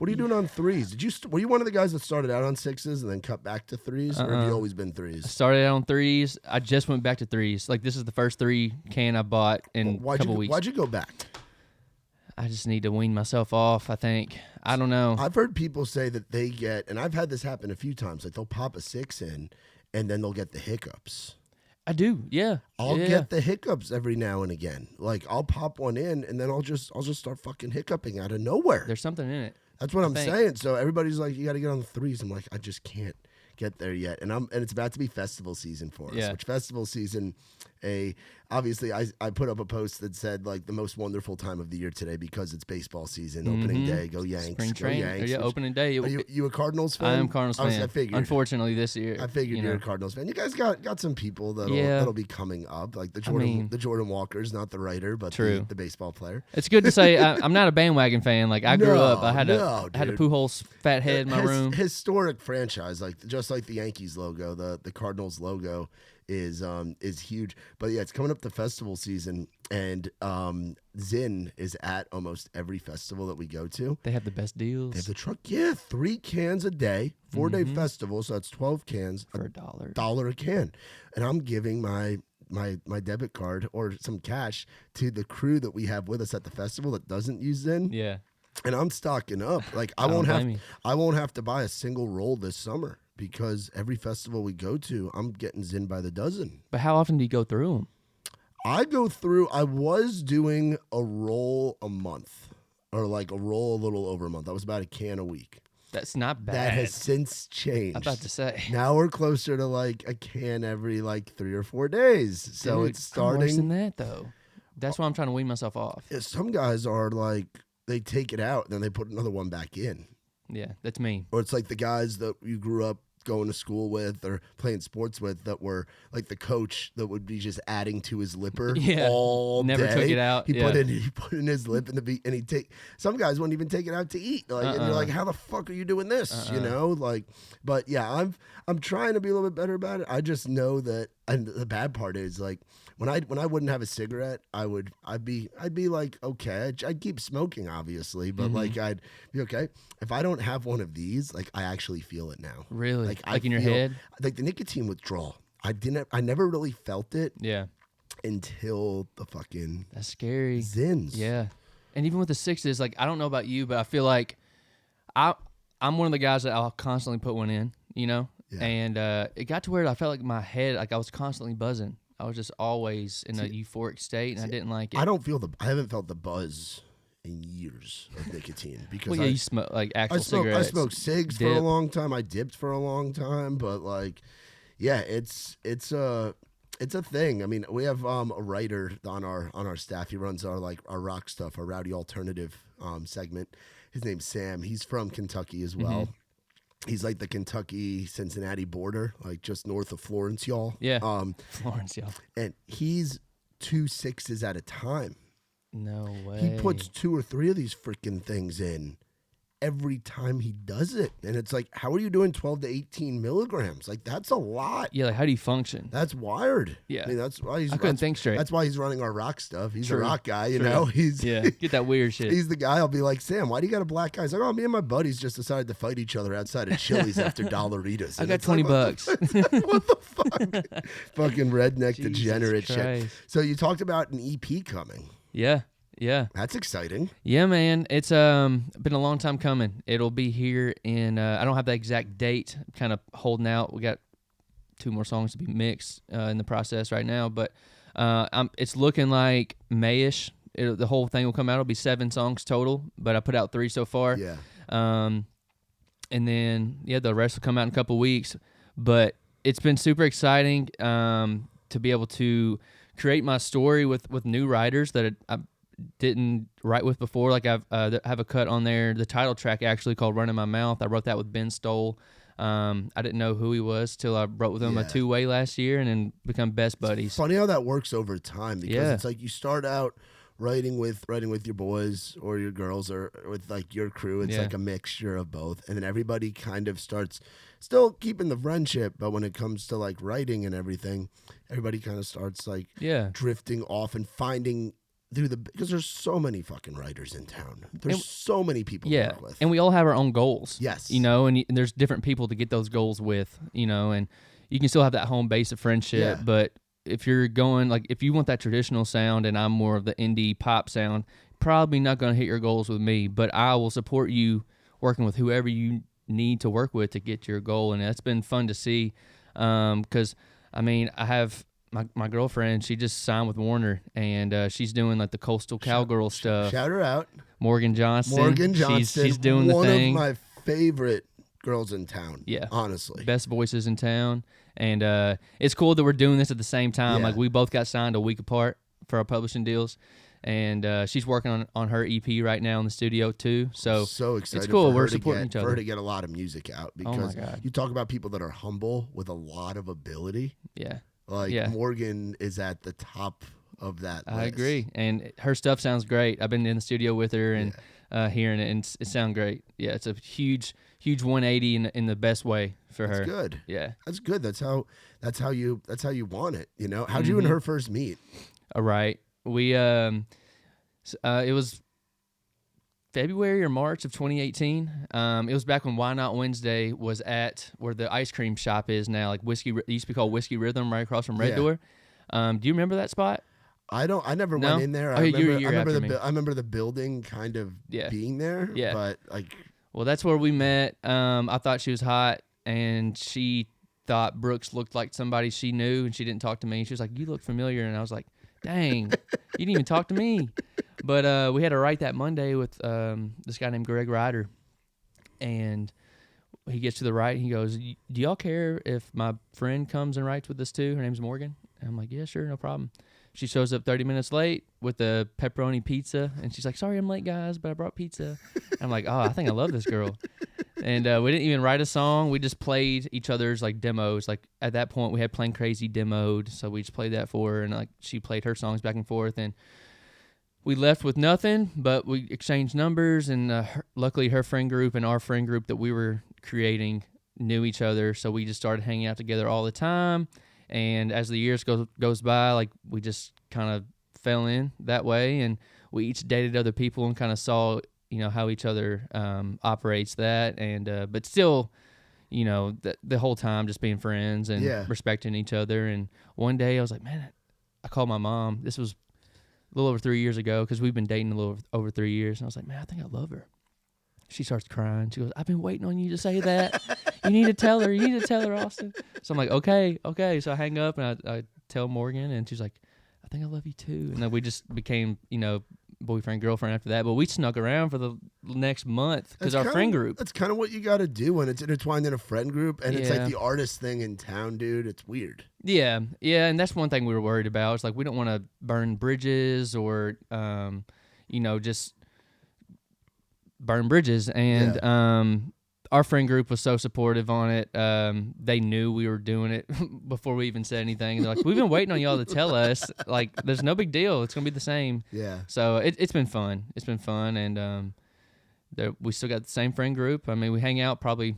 Speaker 3: What are you doing on threes? Were you one of the guys that started out on sixes and then cut back to threes, or have you always been
Speaker 2: I
Speaker 3: threes?
Speaker 2: started out on threes. I just went back to threes. Like, this is the first 3 can I bought in a couple weeks.
Speaker 3: Why'd you go back?
Speaker 2: I just need to wean myself off, I think. I don't know.
Speaker 3: I've heard people say that they get, and I've had this happen a few times, like they'll pop a 6 in and then they'll get the hiccups.
Speaker 2: I do, yeah.
Speaker 3: I'll
Speaker 2: Yeah.
Speaker 3: get the hiccups every now and again. Like I'll pop one in and then I'll just start fucking hiccuping out of nowhere.
Speaker 2: There's something in it.
Speaker 3: That's what I'm
Speaker 2: think.
Speaker 3: saying. So everybody's like, you got to get on the threes. I'm like, I just can't get there yet. And it's about to be festival season for us.
Speaker 2: Yeah.
Speaker 3: Which festival season? Obviously I put up a post that said like the most wonderful time of the year today because it's baseball season, opening day, go Yanks,
Speaker 2: Spring
Speaker 3: go
Speaker 2: training.
Speaker 3: Yanks.
Speaker 2: Yeah, opening day.
Speaker 3: Are you a Cardinals fan?
Speaker 2: I am Cardinals fan.
Speaker 3: I figured.
Speaker 2: Unfortunately, this year.
Speaker 3: I figured
Speaker 2: you
Speaker 3: you're
Speaker 2: know.
Speaker 3: a Cardinals fan. You guys got some people that'll
Speaker 2: Yeah.
Speaker 3: that'll be coming up, like the Jordan Walkers, not the writer, but
Speaker 2: True.
Speaker 3: the baseball player.
Speaker 2: It's good to say I'm not a bandwagon fan. Like, I grew up. I had
Speaker 3: No,
Speaker 2: a
Speaker 3: dude.
Speaker 2: Pujols fat head in my room.
Speaker 3: Historic franchise, like just like the Yankees logo, the Cardinals logo is huge. But yeah, it's coming up to festival season, and Zinn is at almost every festival that we go to.
Speaker 2: They have the best deals
Speaker 3: They have the truck, 3 cans a day, 4-day festival, so that's 12 cans
Speaker 2: for $1.
Speaker 3: $1 a can, and I'm giving my debit card or some cash to the crew that we have with us at the festival that doesn't use Zinn.
Speaker 2: Yeah.
Speaker 3: And I'm stocking up. Like I
Speaker 2: don't blame you.
Speaker 3: won't have to buy a single roll this summer because every festival we go to, I'm getting Zinn by the dozen.
Speaker 2: But how often do you go through them?
Speaker 3: I was doing a roll a month, or like a roll a little over a month. I was about a can a week.
Speaker 2: That's not bad.
Speaker 3: That has since changed.
Speaker 2: I'm about to say.
Speaker 3: Now we're closer to like a can every like 3 or 4 days. So
Speaker 2: Dude,
Speaker 3: it's
Speaker 2: I'm worse
Speaker 3: starting.
Speaker 2: than that, though. That's why I'm trying to wean myself off.
Speaker 3: Yeah, some guys are like, they take it out and then they put another one back in.
Speaker 2: Yeah, that's me.
Speaker 3: Or it's like the guys that you grew up going to school with or playing sports with that were like the coach that would be just adding to his lipper
Speaker 2: Yeah,
Speaker 3: all
Speaker 2: never
Speaker 3: day.
Speaker 2: took it out,
Speaker 3: He
Speaker 2: yeah.
Speaker 3: put in his lip and he'd take, some guys wouldn't even take it out to eat. Like, and you're like, how the fuck are you doing this? You know, like, but yeah, I'm trying to be a little bit better about it. I just know that, and the bad part is like when I wouldn't have a cigarette, I'd be like, okay, I'd keep smoking obviously, but like I'd be okay. If I don't have one of these, like I actually feel it now.
Speaker 2: Really?
Speaker 3: Like
Speaker 2: Like in your head?
Speaker 3: Like the nicotine withdrawal. I never really felt it
Speaker 2: Yeah.
Speaker 3: until the fucking
Speaker 2: That's scary.
Speaker 3: Zins.
Speaker 2: Yeah. And even with the 6s, like, I don't know about you, but I feel like I'm one of the guys that I'll constantly put one in, you know?
Speaker 3: Yeah.
Speaker 2: And it got to where I felt like my head, like I was constantly buzzing. I was just always in a euphoric state, and I didn't like it.
Speaker 3: I haven't felt the buzz in years of nicotine because
Speaker 2: Well, yeah, you smoke like actual
Speaker 3: I
Speaker 2: cigarettes.
Speaker 3: smoked cigs for a
Speaker 2: dip.
Speaker 3: long time. I dipped for a long time, but like, yeah, it's a thing. I mean, we have a writer on our staff. He runs our rock stuff, our Rowdy alternative segment. His name's Sam. He's from Kentucky as well. He's like the Kentucky-Cincinnati border, like just north of Florence, y'all.
Speaker 2: Yeah. Florence, y'all.
Speaker 3: And he's 2 6s at a time.
Speaker 2: No way.
Speaker 3: He puts 2 or 3 of these freaking things in every time he does it. And it's like, how are you doing 12 to 18 milligrams? Like, that's a lot.
Speaker 2: Yeah, like, how do you function?
Speaker 3: That's wired.
Speaker 2: Yeah.
Speaker 3: I mean, that's why
Speaker 2: I couldn't think straight.
Speaker 3: That's why he's running our rock stuff. He's a
Speaker 2: True.
Speaker 3: rock guy, you
Speaker 2: True.
Speaker 3: know? He's
Speaker 2: Yeah, get that weird shit.
Speaker 3: He's the guy. I'll be like, Sam, why do you got a black guy? He's like, oh, me and my buddies just decided to fight each other outside of Chili's after Dollaritas.
Speaker 2: I
Speaker 3: And
Speaker 2: got
Speaker 3: it's like,
Speaker 2: $20.
Speaker 3: What the fuck? Fucking redneck
Speaker 2: Jesus
Speaker 3: degenerate shit.
Speaker 2: Christ.
Speaker 3: So you talked about an EP coming.
Speaker 2: Yeah. Yeah.
Speaker 3: That's exciting.
Speaker 2: Yeah, man. It's been a long time coming. It'll be here in I don't have the exact date. I'm kind of holding out. We got 2 more songs to be mixed in the process right now, but it's looking like Mayish. The whole thing will come out. It'll be 7 songs total, but I put out 3 so far.
Speaker 3: Yeah.
Speaker 2: And then the rest will come out in a couple weeks. But it's been super exciting to be able to create my story with new writers that I didn't write with before. Like I have a cut on there, the title track actually called "Running My Mouth." I wrote that with Ben Stoll. I didn't know who he was till I wrote with him a 2-way last year, and then become best buddies.
Speaker 3: Funny how that works over time because
Speaker 2: Yeah.
Speaker 3: it's like you start out writing with your boys or your girls or with like your crew. It's
Speaker 2: Yeah.
Speaker 3: like a mixture of both, and then everybody kind of starts still keeping the friendship, but when it comes to like writing and everything, everybody kind of starts like
Speaker 2: Yeah.
Speaker 3: drifting off and finding because there's so many fucking writers in town. There's so many people to work with.
Speaker 2: And we all have our own goals.
Speaker 3: Yes.
Speaker 2: You know, and there's different people to get those goals with, you know, and you can still have that home base of friendship, but if you're going, like, if you want that traditional sound and I'm more of the indie pop sound, probably not going to hit your goals with me, but I will support you working with whoever you need to work with to get your goal. And that's been fun to see, because, I mean, I have my girlfriend, she just signed with Warner, and she's doing, like, the coastal cowgirl stuff.
Speaker 3: Shout her out.
Speaker 2: Morgan Johnston. She's doing the thing.
Speaker 3: One of my favorite girls in town.
Speaker 2: Yeah.
Speaker 3: Honestly.
Speaker 2: Best voices in town. And it's cool that we're doing this at the same time.
Speaker 3: Yeah.
Speaker 2: Like, we both got signed a week apart for our publishing deals. And she's working on her EP right now in the studio too. So
Speaker 3: excited.
Speaker 2: It's cool.
Speaker 3: For
Speaker 2: we're
Speaker 3: her
Speaker 2: supporting each
Speaker 3: for
Speaker 2: other.
Speaker 3: her to get a lot of music out, because you talk about people that are humble with a lot of ability.
Speaker 2: Yeah.
Speaker 3: Like Morgan is at the top of that list.
Speaker 2: I agree. And her stuff sounds great. I've been in the studio with her and hearing it, and it sounds great. Yeah, it's a huge 180 in the best way for her.
Speaker 3: That's good.
Speaker 2: Yeah.
Speaker 3: That's good. That's how you want it, you know? How'd you and her first meet?
Speaker 2: All right. We it was February or March of 2018. It was back when Why Not Wednesday was at where the ice cream shop is now, like it used to be called Whiskey Rhythm, right across from Red Door. Do you remember that spot?
Speaker 3: I never went in there. I remember the building kind of being there. Yeah. But like,
Speaker 2: well, that's where we met. I thought she was hot, and she thought Brooks looked like somebody she knew, and she didn't talk to me. She was like, "You look familiar," and I was like, "Dang, you didn't even talk to me." But we had a write that Monday with this guy named Greg Ryder, and he gets to the right, and he goes, "Do y'all care if my friend comes and writes with us too? Her name's Morgan." And I'm like, "Yeah, sure, no problem." She shows up 30 minutes late with a pepperoni pizza, and she's like, "Sorry I'm late, guys, but I brought pizza." I'm like, "Oh, I think I love this girl." And we didn't even write a song. We just played each other's, like, demos. Like, at that point, we had Plain Crazy demoed, so we just played that for her, and, like, she played her songs back and forth, and we left with nothing, but we exchanged numbers, and luckily her friend group and our friend group that we were creating knew each other, so we just started hanging out together all the time. And as the years goes by, like, we just kind of fell in that way, and we each dated other people and kind of saw, you know, how each other operates that, and but still, you know, the whole time just being friends and respecting each other. And one day I was like, man, I called my mom. This was a little over 3 years ago, because we've been dating a little over 3 years, and I was like, man, I think I love her. She starts crying. She goes, "I've been waiting on you to say that. You need to tell her. You need to tell her, Austin." So I'm like, okay. So I hang up, and I tell Morgan, and she's like, "I think I love you too." And then we just became, you know, boyfriend, girlfriend after that. But we snuck around for the next month because our friend group.
Speaker 3: That's kind of what you got to do when it's intertwined in a friend group, and it's like the artist thing in town, dude. It's weird.
Speaker 2: Yeah, and that's one thing we were worried about. It's like, we don't want to burn bridges or, you know, just burn bridges. And our friend group was so supportive on it. They knew we were doing it before we even said anything. They're like, "We've been waiting on y'all to tell us. Like, there's no big deal. It's gonna be the same."
Speaker 3: Yeah.
Speaker 2: So it's been fun. It's been fun, and we still got the same friend group. I mean, we hang out probably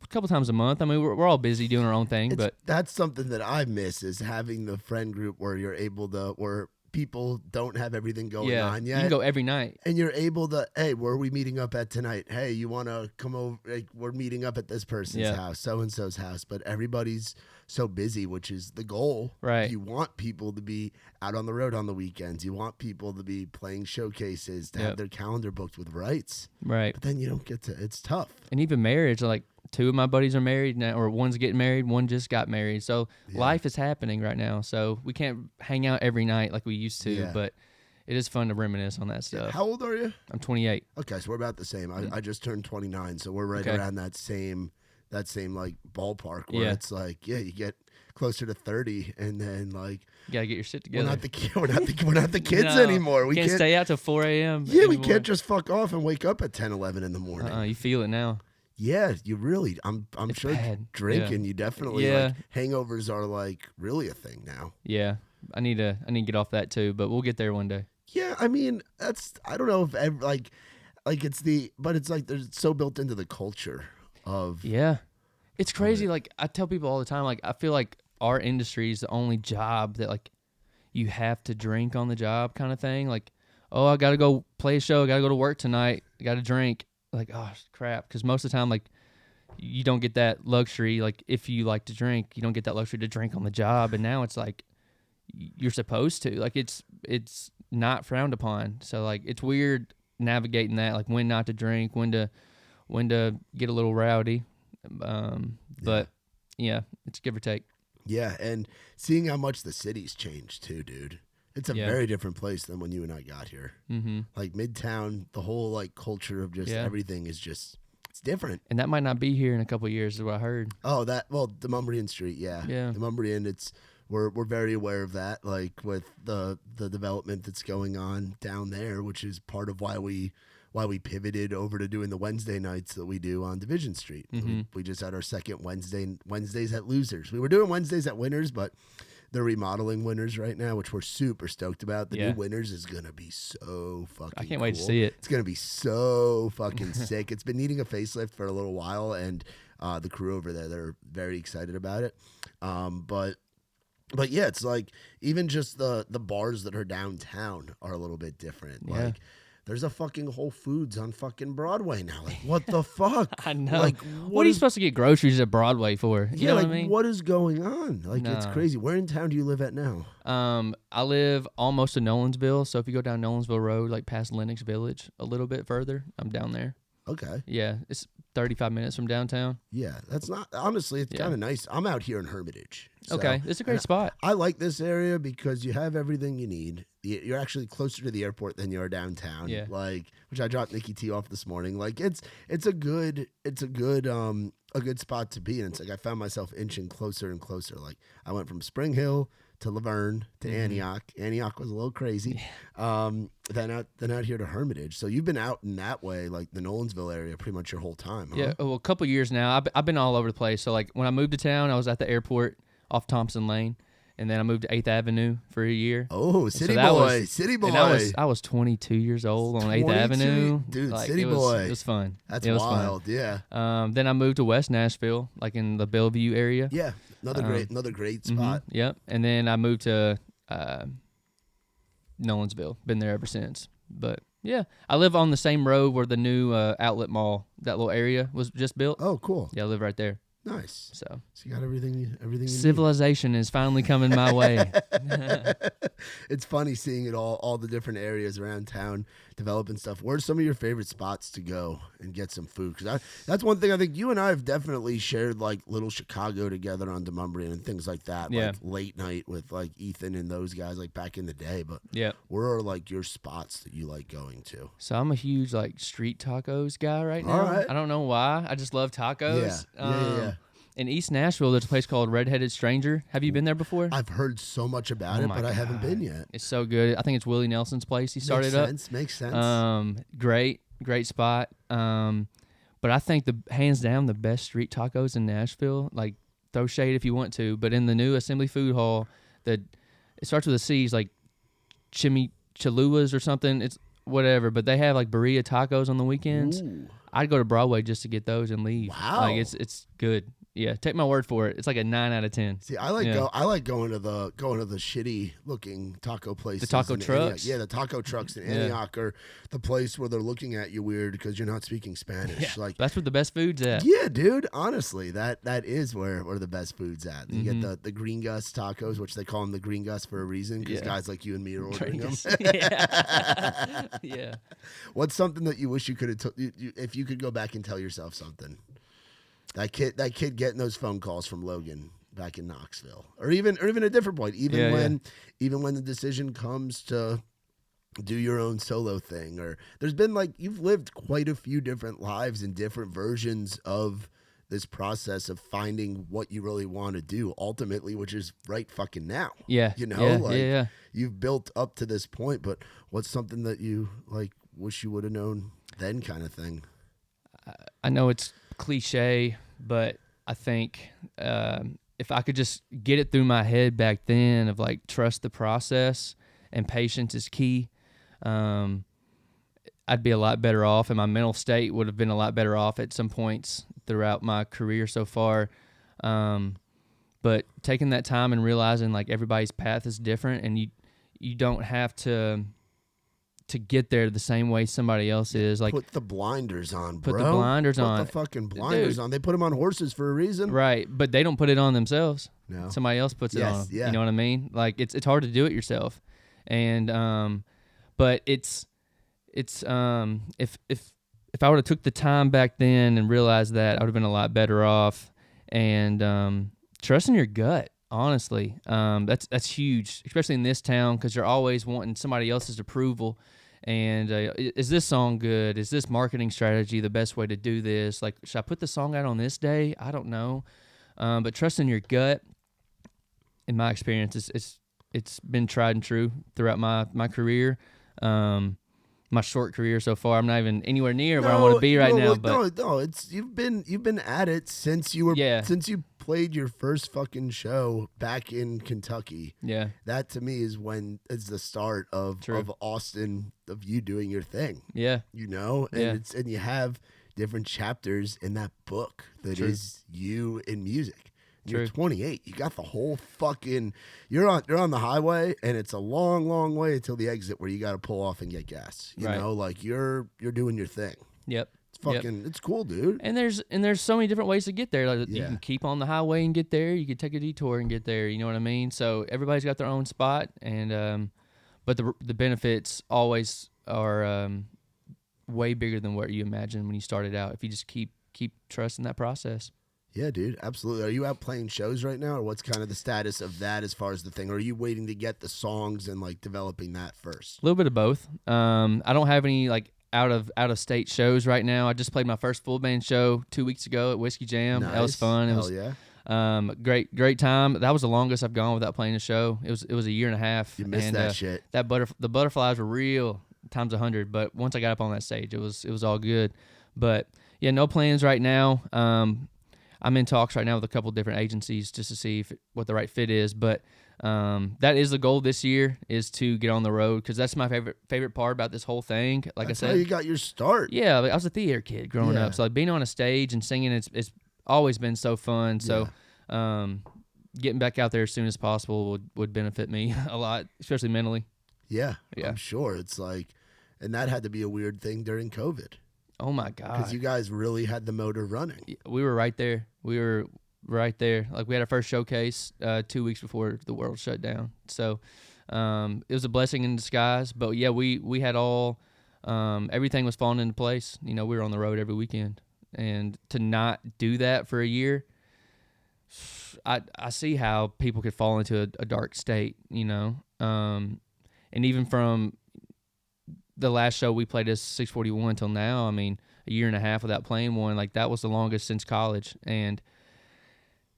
Speaker 2: a couple times a month. I mean, we're all busy doing our own thing, but
Speaker 3: that's something that I miss, is having the friend group where you're able to, where people don't have everything going on yet.
Speaker 2: You can go every night.
Speaker 3: And you're able to, hey, where are we meeting up at tonight? Hey, you want to come over? Like, we're meeting up at this person's house, so-and-so's house. But everybody's so busy, which is the goal.
Speaker 2: Right.
Speaker 3: You want people to be out on the road on the weekends. You want people to be playing showcases, to have their calendar booked with rights.
Speaker 2: Right.
Speaker 3: But then you don't get to, it's tough.
Speaker 2: And even marriage, like, 2 of my buddies are married now, or one's getting married, one just got married. So life is happening right now. So we can't hang out every night like we used to, but it is fun to reminisce on that stuff.
Speaker 3: How old are you?
Speaker 2: I'm 28.
Speaker 3: Okay, so we're about the same. I just turned 29, so we're right around that same like ballpark where it's like, you get closer to 30, and then like
Speaker 2: you gotta get your shit together.
Speaker 3: We're not the kids anymore. We
Speaker 2: can't stay out till 4 a.m.
Speaker 3: Yeah, anymore. We can't just fuck off and wake up at 10, 11 in the morning.
Speaker 2: You feel it now.
Speaker 3: Yeah, you really. I'm
Speaker 2: it's
Speaker 3: sure
Speaker 2: bad.
Speaker 3: drinking. You definitely. Like, hangovers are like really a thing now.
Speaker 2: Yeah, I need to get off that too, but we'll get there one day.
Speaker 3: Yeah, I mean, I don't know if like but it's like there's so built into the culture of.
Speaker 2: Yeah, it's crazy. Like, I tell people all the time, like, I feel like our industry is the only job that, like, you have to drink on the job kind of thing. Like, oh, I got to go play a show. I got to go to work tonight. I got to drink. Like, oh, crap. Because most of the time, like, you don't get that luxury. Like, if you like to drink, you don't get that luxury to drink on the job. And now it's like you're supposed to. Like, it's not frowned upon. So, like, it's weird navigating that, like, when not to drink, when to get a little rowdy. But, yeah, it's give or take.
Speaker 3: Yeah, and seeing how much the city's changed, too, dude. It's a very different place than when you and I got here. Mm-hmm. Like, Midtown, the whole, like, culture of just everything is just, it's different.
Speaker 2: And that might not be here in a couple of years, is what I heard.
Speaker 3: Oh, Demumbrian Street, yeah. Demumbrian, we're very aware of that, like, with the development that's going on down there, which is part of why we pivoted over to doing the Wednesday nights that we do on Division Street. Mm-hmm. We just had our second Wednesdays at Losers. We were doing Wednesdays at Winners, but they're remodeling Winners right now, which we're super stoked about. The new Winners is going to be so fucking
Speaker 2: I can't wait to see it.
Speaker 3: It's going to be so fucking sick. It's been needing a facelift for a little while, and the crew over there, they're very excited about it. But yeah, it's like even just the bars that are downtown are a little bit different. Yeah. Like, there's a fucking Whole Foods on fucking Broadway now. Like, what the fuck?
Speaker 2: I know.
Speaker 3: Like,
Speaker 2: what are you supposed to get groceries at Broadway for? You know
Speaker 3: like,
Speaker 2: what I mean?
Speaker 3: What is going on? Like, it's crazy. Where in town do you live at now?
Speaker 2: I live almost in Nolensville. So if you go down Nolensville Road, like past Lenox Village, a little bit further, I'm down there.
Speaker 3: Okay.
Speaker 2: Yeah, it's 35 minutes from downtown.
Speaker 3: Yeah, that's not, honestly, it's kind of nice. I'm out here in Hermitage. So,
Speaker 2: okay, it's a great spot.
Speaker 3: I like this area because you have everything you need. You're actually closer to the airport than you are downtown. Yeah. Like, which I dropped Nikki T off this morning. Like, it's a good spot to be in. It's like I found myself inching closer and closer. Like, I went from Spring Hill to Laverne to Antioch. Antioch was a little crazy. Yeah. Then out here to Hermitage. So you've been out in that way, like the Nolensville area, pretty much your whole time. Huh?
Speaker 2: Yeah, well, a couple years now. I've been all over the place. So like when I moved to town, I was at the airport off Thompson Lane, and then I moved to 8th Avenue for a year.
Speaker 3: Oh, city boy.
Speaker 2: And I was 22 years old on 8th Avenue.
Speaker 3: Dude,
Speaker 2: like,
Speaker 3: city boy.
Speaker 2: It was fun.
Speaker 3: That's wild,
Speaker 2: fun. Yeah. Then I moved to West Nashville, like in the Bellevue area.
Speaker 3: Yeah, another great spot.
Speaker 2: Yep. And then I moved to Nolensville. Been there ever since. But yeah, I live on the same road where the new outlet mall, that little area, was just built.
Speaker 3: Oh, cool.
Speaker 2: Yeah, I live right there.
Speaker 3: Nice.
Speaker 2: So
Speaker 3: you got everything you
Speaker 2: Civilization
Speaker 3: need.
Speaker 2: Is finally coming my way.
Speaker 3: It's funny seeing it all the different areas around town developing stuff. Where's some of your favorite spots to go and get some food? Because that's one thing I think you and I have definitely shared, like Little Chicago together on Demumbrian and things like that.
Speaker 2: Yeah.
Speaker 3: Like late night with like Ethan and those guys like back in the day. But
Speaker 2: yeah,
Speaker 3: where are like your spots that you like going to?
Speaker 2: So I'm a huge like street tacos guy right now.
Speaker 3: All right.
Speaker 2: I don't know why. I just love tacos.
Speaker 3: Yeah.
Speaker 2: In East Nashville, there's a place called Redheaded Stranger. Have you been there before?
Speaker 3: I've heard so much about it, but I haven't been yet.
Speaker 2: It's so good. I think it's Willie Nelson's place. He started
Speaker 3: Makes sense.
Speaker 2: Great spot. But I think hands down the best street tacos in Nashville. Like, throw shade if you want to, but in the new Assembly Food Hall, it starts with a C. It's like Chimichaluas or something. It's whatever, but they have like burrito tacos on the weekends. Ooh. I'd go to Broadway just to get those and leave.
Speaker 3: Wow,
Speaker 2: like it's good. Yeah, take my word for it. It's like a 9 out of 10.
Speaker 3: See, I like going to the shitty looking taco places.
Speaker 2: The taco trucks.
Speaker 3: Antioch. Yeah, the taco trucks in Antioch, or the place where they're looking at you weird because you're not speaking Spanish.
Speaker 2: Yeah,
Speaker 3: like
Speaker 2: that's where the best food's at.
Speaker 3: Yeah, dude. Honestly, that is where the best food's at. You get the Green Gus tacos, which they call them the Green Gus for a reason, because guys like you and me are ordering them.
Speaker 2: Yeah.
Speaker 3: What's something that you wish you could have if you could go back and tell yourself something? That kid getting those phone calls from Logan back in Knoxville, or even a different point, even when the decision comes to do your own solo thing, or there's been like you've lived quite a few different lives and different versions of this process of finding what you really want to do ultimately, which is right fucking now.
Speaker 2: Yeah,
Speaker 3: You've built up to this point, but what's something that you like wish you would have known then, kind of thing?
Speaker 2: I know it's cliche, but I think if I could just get it through my head back then of like trust the process and patience is key, I'd be a lot better off, and my mental state would have been a lot better off at some points throughout my career so far. But taking that time and realizing like everybody's path is different, and you don't have to get there the same way somebody else is. Like,
Speaker 3: put the blinders on,
Speaker 2: put
Speaker 3: bro.
Speaker 2: the blinders on.
Speaker 3: Put the fucking blinders on. They put them on horses for a reason.
Speaker 2: Right, but they don't put it on themselves.
Speaker 3: No.
Speaker 2: Somebody else puts it on them.
Speaker 3: Yeah.
Speaker 2: You know what I mean? Like, it's hard to do it yourself. And but it's if I would have took the time back then and realized that, I would have been a lot better off. And trusting your gut, honestly, that's huge, especially in this town, because you're always wanting somebody else's approval. And is this song good? Is this marketing strategy the best way to do this? Like, should I put the song out on this day? I don't know. But trusting your gut, in my experience, it's been tried and true throughout my career. My short career so far. I'm not even anywhere near where I want to be right now. But
Speaker 3: no, it's you've been at it since you played your first fucking show back in Kentucky.
Speaker 2: Yeah,
Speaker 3: that to me is the start of Austin, of you doing your thing.
Speaker 2: Yeah,
Speaker 3: you know, and and you have different chapters in that book that is you in music. You're 28. You got the whole fucking. You're on the highway, and it's a long, long way until the exit where you got to pull off and get gas. You know, like you're doing your thing.
Speaker 2: Yep.
Speaker 3: It's fucking. It's cool, dude.
Speaker 2: And there's so many different ways to get there. Like, you can keep on the highway and get there. You can take a detour and get there. You know what I mean? So everybody's got their own spot, and but the benefits always are way bigger than what you imagine when you started out. If you just keep trusting that process.
Speaker 3: Yeah, dude, absolutely. Are you out playing shows right now, or what's kind of the status of that as far as the thing? Or are you waiting to get the songs and like developing that first?
Speaker 2: A little bit of both. I don't have any like out of state shows right now. I just played my first full band show 2 weeks ago at Whiskey Jam.
Speaker 3: Nice.
Speaker 2: That was fun. It was great time. That was the longest I've gone without playing a show. It was a year and a half.
Speaker 3: You missed that shit.
Speaker 2: The butterflies were real times 100. But once I got up on that stage, it was all good. But yeah, no plans right now. I'm in talks right now with a couple different agencies just to see what the right fit is. But that is the goal this year, is to get on the road, because that's my favorite part about this whole thing. Like
Speaker 3: that's
Speaker 2: I said,
Speaker 3: how you got your start.
Speaker 2: Yeah, I was a theater kid growing up, so like being on a stage and singing, it's always been so fun. So getting back out there as soon as possible would benefit me a lot, especially mentally.
Speaker 3: Yeah, I'm sure. It's like, and that had to be a weird thing during COVID.
Speaker 2: Oh my God!
Speaker 3: Because you guys really had the motor running.
Speaker 2: We were right there. Like, we had our first showcase 2 weeks before the world shut down. So it was a blessing in disguise. But yeah, we had all everything was falling into place. You know, we were on the road every weekend, and to not do that for a year, I see how people could fall into a dark state. You know, and even from the last show we played as 641 till now, I mean, a year and a half without playing one, like that was the longest since college. And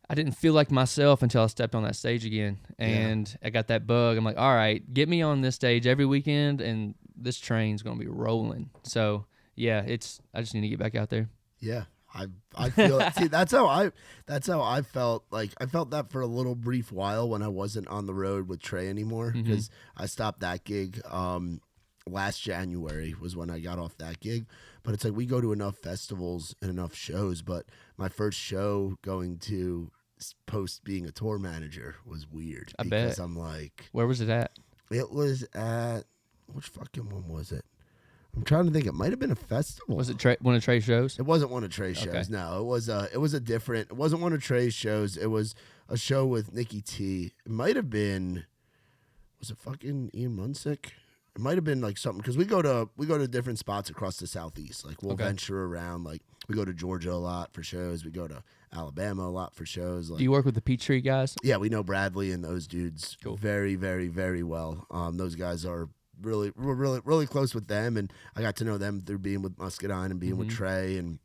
Speaker 2: I didn't feel like myself until I stepped on that stage again. And I got that bug. I'm like, all right, get me on this stage every weekend and this train's going to be rolling. So yeah, I just need to get back out there.
Speaker 3: Yeah. I feel see, that's how I felt. Like, I felt that for a little brief while when I wasn't on the road with Trey anymore, because I stopped that gig. Last January was when I got off that gig. But it's like, we go to enough festivals and enough shows, but my first show going to post being a tour manager was weird.
Speaker 2: I
Speaker 3: because
Speaker 2: bet.
Speaker 3: I'm like,
Speaker 2: where was it at?
Speaker 3: It was at, which fucking one was it? I'm trying to think. It might have been a festival.
Speaker 2: Was it one of Trey's shows?
Speaker 3: It wasn't one of Trey's shows.
Speaker 2: Okay.
Speaker 3: No, it was a different. It wasn't one of Trey's shows. It was a show with Nikki T. It might have been. Was it fucking Ian Munsick? It might have been like something, because we go to different spots across the Southeast. Like, we'll venture around. Like, we go to Georgia a lot for shows. We go to Alabama a lot for shows. Like,
Speaker 2: do you work with the Peachtree guys?
Speaker 3: Yeah, we know Bradley and those dudes very, very, very well. Those guys are we're really close with them, and I got to know them through being with Muscadine and being with Trey, and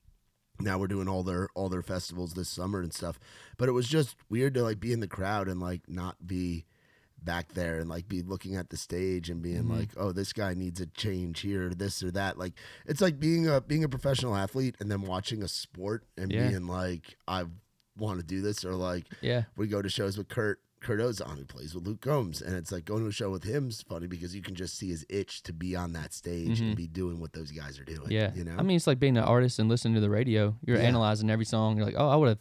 Speaker 3: now we're doing all their festivals this summer and stuff. But it was just weird to like be in the crowd and like not be back there and like be looking at the stage and being like, oh, this guy needs a change here, this or that. Like, it's like being a professional athlete and then watching a sport and being like, I want to do this. Or like, we go to shows with Kurt Ozon, who plays with Luke Combs, and it's like, going to a show with him is funny because you can just see his itch to be on that stage and be doing what those guys are doing.
Speaker 2: Yeah,
Speaker 3: you know,
Speaker 2: I mean, it's like being an artist and listening to the radio. You're analyzing every song. You're like, oh, I would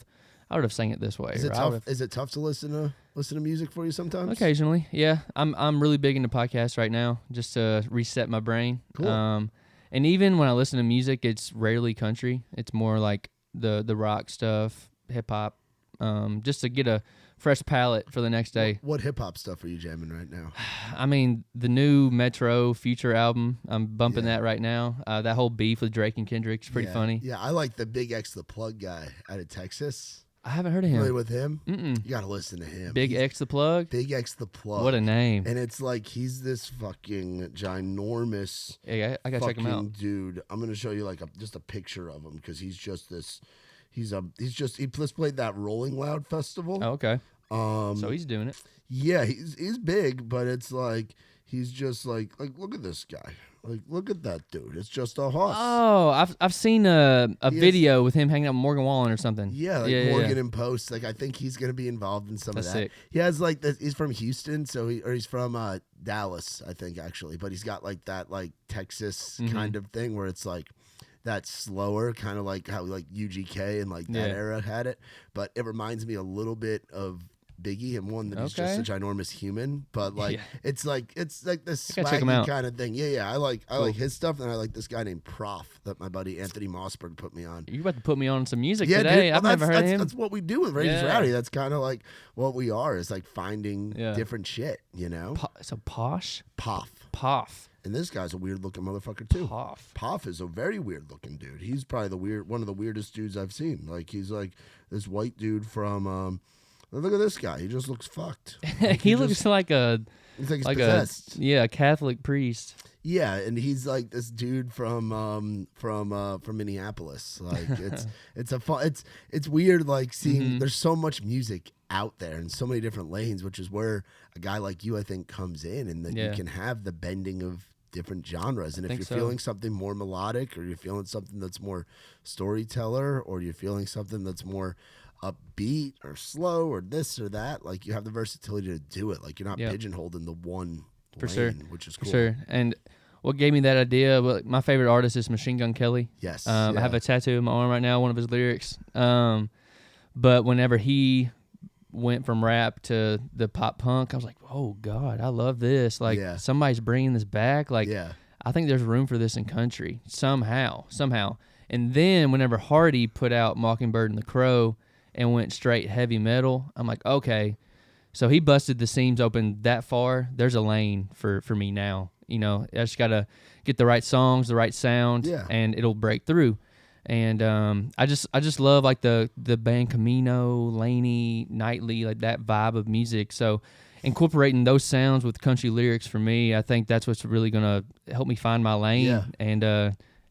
Speaker 2: I would have sang it this way.
Speaker 3: Is it
Speaker 2: or I
Speaker 3: tough?
Speaker 2: would've-
Speaker 3: Is it tough to listen to music for you sometimes?
Speaker 2: Occasionally, yeah. I'm really big into podcasts right now, just to reset my brain.
Speaker 3: Cool.
Speaker 2: And even when I listen to music, it's rarely country. It's more like the rock stuff, hip hop, just to get a fresh palate for the next day.
Speaker 3: What hip hop stuff are you jamming right now?
Speaker 2: I mean, the new Metro Future album, I'm bumping
Speaker 3: Yeah.
Speaker 2: that right now. That whole beef with Drake and Kendrick is pretty
Speaker 3: Yeah.
Speaker 2: funny.
Speaker 3: Yeah, I like the Big X the Plug guy out of Texas.
Speaker 2: I haven't heard of
Speaker 3: Familiar
Speaker 2: him.
Speaker 3: with him?
Speaker 2: Mm-mm.
Speaker 3: You gotta listen to him.
Speaker 2: Big
Speaker 3: He's-
Speaker 2: X the Plug?
Speaker 3: Big X the Plug.
Speaker 2: What a name.
Speaker 3: And it's like he's this fucking ginormous
Speaker 2: Yeah, I gotta check him out.
Speaker 3: dude. I'm gonna show you like just a picture of him because he's just this. He just played that Rolling Loud festival.
Speaker 2: Oh, okay.
Speaker 3: Um,
Speaker 2: So he's doing it.
Speaker 3: yeah, he's big, but it's like he's just like look at this guy. Like look at that dude. It's just a horse.
Speaker 2: Oh, I've seen a
Speaker 3: He is-
Speaker 2: video with him hanging out with Morgan Wallen or something.
Speaker 3: Yeah, like Morgan and Post. Like I think he's gonna be involved in some
Speaker 2: That's
Speaker 3: of that.
Speaker 2: sick.
Speaker 3: He has like this, he's from Houston, he's from Dallas, I think actually. But he's got like that like Texas
Speaker 2: Mm-hmm.
Speaker 3: kind of thing where it's like that slower, kind of like how like UGK and like that
Speaker 2: Yeah.
Speaker 3: era had it. But it reminds me a little bit of Biggie, and one that he's just
Speaker 2: Okay.
Speaker 3: a ginormous human, but like
Speaker 2: Yeah.
Speaker 3: it's like this
Speaker 2: gotta check him
Speaker 3: swaggy
Speaker 2: out.
Speaker 3: kind of thing. Yeah, I like his stuff, and I like this guy named Prof that my buddy Anthony Mossberg put me on.
Speaker 2: You about to put me on some music
Speaker 3: Yeah,
Speaker 2: today.
Speaker 3: dude.
Speaker 2: I've
Speaker 3: Well,
Speaker 2: never heard of him.
Speaker 3: That's what we do with Raiders
Speaker 2: Yeah.
Speaker 3: Rowdy. That's kind of like what we are. Is like finding
Speaker 2: Yeah.
Speaker 3: different shit, you know.
Speaker 2: So Posh?
Speaker 3: Poff,
Speaker 2: Poff.
Speaker 3: and this guy's a weird looking motherfucker too.
Speaker 2: Poff.
Speaker 3: Poff is a very weird looking dude. He's probably one of the weirdest dudes I've seen. Like he's like this white dude from. Look at this guy. He just looks fucked. Like,
Speaker 2: He looks like a
Speaker 3: He's like he's
Speaker 2: like
Speaker 3: possessed.
Speaker 2: a Catholic priest.
Speaker 3: Yeah, and he's like this dude from Minneapolis. Like it's weird like seeing
Speaker 2: Mm-hmm.
Speaker 3: there's so much music out there in so many different lanes, which is where a guy like you I think comes in, and that
Speaker 2: Yeah.
Speaker 3: you can have the bending of different genres. And if
Speaker 2: think
Speaker 3: you're
Speaker 2: so.
Speaker 3: feeling something more melodic, or you're feeling something that's more storyteller, or you're feeling something that's more upbeat or slow or this or that, like you have the versatility to do it. Like you're not
Speaker 2: Yeah.
Speaker 3: pigeonholed in the one
Speaker 2: For
Speaker 3: lane,
Speaker 2: sure.
Speaker 3: which is
Speaker 2: For
Speaker 3: cool.
Speaker 2: sure. And what gave me that idea, well, my favorite artist is Machine Gun Kelly.
Speaker 3: Yes.
Speaker 2: I
Speaker 3: yeah.
Speaker 2: have a tattoo on my arm right now, one of his lyrics. But whenever he went from rap to the pop punk, I was like, oh, God, I love this. Like,
Speaker 3: Yeah.
Speaker 2: somebody's bringing this back. Like,
Speaker 3: Yeah.
Speaker 2: I think there's room for this in country somehow. And then whenever Hardy put out Mockingbird and the Crow and went straight heavy metal, I'm like, okay. So he busted the seams open that far. There's a lane for me now. You know, I just got to get the right songs, the right sound,
Speaker 3: Yeah.
Speaker 2: and it'll break through. And I just love like the band Camino, Laney, Nightly, like that vibe of music. So incorporating those sounds with country lyrics for me, I think that's what's really gonna help me find my lane
Speaker 3: Yeah.
Speaker 2: and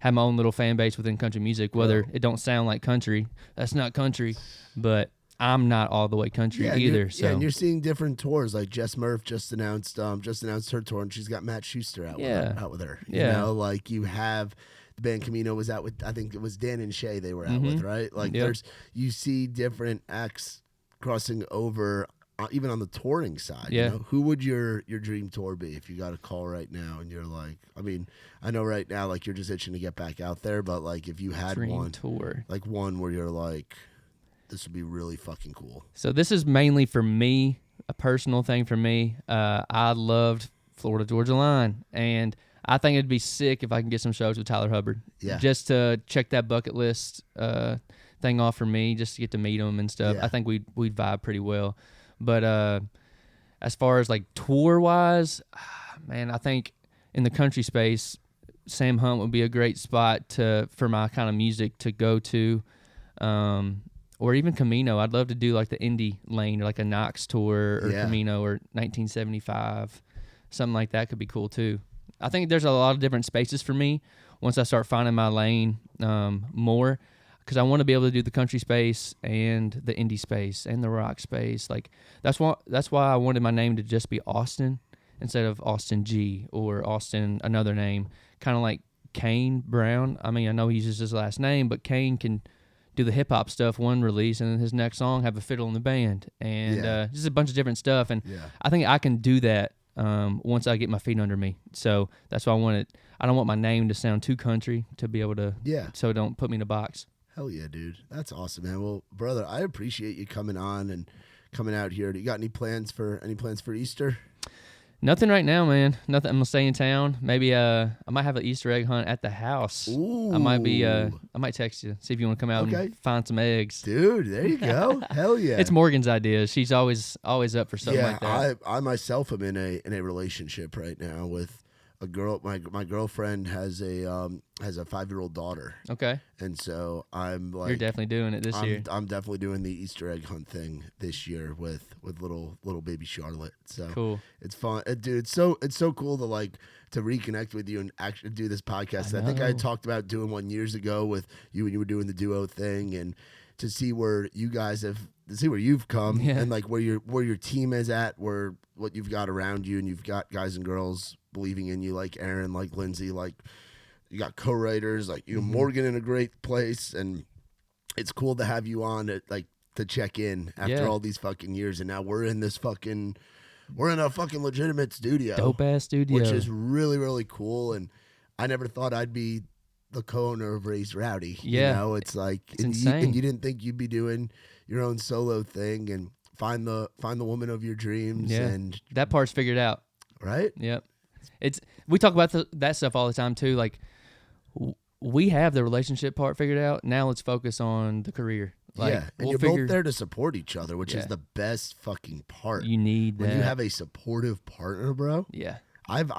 Speaker 2: have my own little fan base within country music. Whether it don't sound like country, that's not country, but I'm not all the way country
Speaker 3: and
Speaker 2: either.
Speaker 3: you're-
Speaker 2: So
Speaker 3: and you're seeing different tours. Like Jess Murph just announced her tour, and she's got Matt Schuster out with her. You
Speaker 2: Yeah.
Speaker 3: know, like you have the band Camino was out with, I think it was Dan and Shay they were out with, right? Like
Speaker 2: Yep.
Speaker 3: you see different acts crossing over, even on the touring side.
Speaker 2: Yeah.
Speaker 3: You know? Who would your dream tour be if you got a call right now and you're like, I mean, I know right now like you're just itching to get back out there, but like if you had
Speaker 2: dream
Speaker 3: one,
Speaker 2: tour.
Speaker 3: like one where you're like, this would be really fucking cool.
Speaker 2: So this is mainly for me, a personal thing for me. I loved Florida Georgia Line, and I think it'd be sick if I can get some shows with Tyler Hubbard.
Speaker 3: Yeah.
Speaker 2: Just to check that bucket list thing off for me, just to get to meet him and stuff.
Speaker 3: Yeah.
Speaker 2: I think we'd vibe pretty well. But as far as like tour wise, man, I think in the country space, Sam Hunt would be a great spot for my kind of music to go to. Or even Camino. I'd love to do like the indie lane or like a Knox tour or
Speaker 3: Yeah.
Speaker 2: Camino or 1975. Something like that could be cool too. I think there's a lot of different spaces for me once I start finding my lane more, because I want to be able to do the country space and the indie space and the rock space. Like that's why I wanted my name to just be Austin instead of Austin G or Austin another name, kind of like Kane Brown. I mean, I know he uses his last name, but Kane can do the hip hop stuff one release, and then his next song have a fiddle in the band and
Speaker 3: Yeah.
Speaker 2: just a bunch of different stuff. And
Speaker 3: Yeah.
Speaker 2: I think I can do that once I get my feet under me. So that's why I don't want my name to sound too country to be able to.
Speaker 3: Yeah.
Speaker 2: So don't put me in a box.
Speaker 3: Hell yeah, dude. That's awesome, man. Well, brother, I appreciate you coming on and coming out here. Do you got any plans for Easter?
Speaker 2: Nothing right now, man. Nothing. I'm gonna stay in town. Maybe I might have an Easter egg hunt at the house.
Speaker 3: Ooh.
Speaker 2: I might text you, see if you want to come out and find some eggs.
Speaker 3: Dude, there you go. Hell yeah.
Speaker 2: It's Morgan's idea. She's always up for something like that.
Speaker 3: I myself am in a relationship right now with a girl. My girlfriend has a 5-year-old daughter.
Speaker 2: Okay.
Speaker 3: And so I'm like,
Speaker 2: you're definitely doing it this year.
Speaker 3: I'm definitely doing the Easter egg hunt thing this year with little baby Charlotte. So
Speaker 2: cool.
Speaker 3: It's fun, dude. It's so cool to reconnect with you and actually do this podcast. I think I talked about doing one years ago with you when you were doing the duo thing, and to see where you've come and like where your team is at, where what you've got around you, and you've got guys and girls believing in you, like Aaron, like Lindsay, like you got co-writers, like you, Morgan, in a great place, and it's cool to have you on to check in after all these fucking years, and now we're in a fucking legitimate studio,
Speaker 2: dope ass studio,
Speaker 3: which is really really cool. And I never thought I'd be the co-owner of Raised Rowdy.
Speaker 2: Yeah,
Speaker 3: you know, it's like
Speaker 2: it's insane.
Speaker 3: You didn't think you'd be doing your own solo thing and find the woman of your dreams.
Speaker 2: Yeah,
Speaker 3: and
Speaker 2: that part's figured out.
Speaker 3: Right.
Speaker 2: Yep. We talk about that stuff all the time too. Like we have the relationship part figured out. Now let's focus on the career. Like,
Speaker 3: and you're both there to support each other, which is the best fucking part.
Speaker 2: You need
Speaker 3: when
Speaker 2: that.
Speaker 3: you have a supportive partner, bro.
Speaker 2: Yeah.
Speaker 3: I've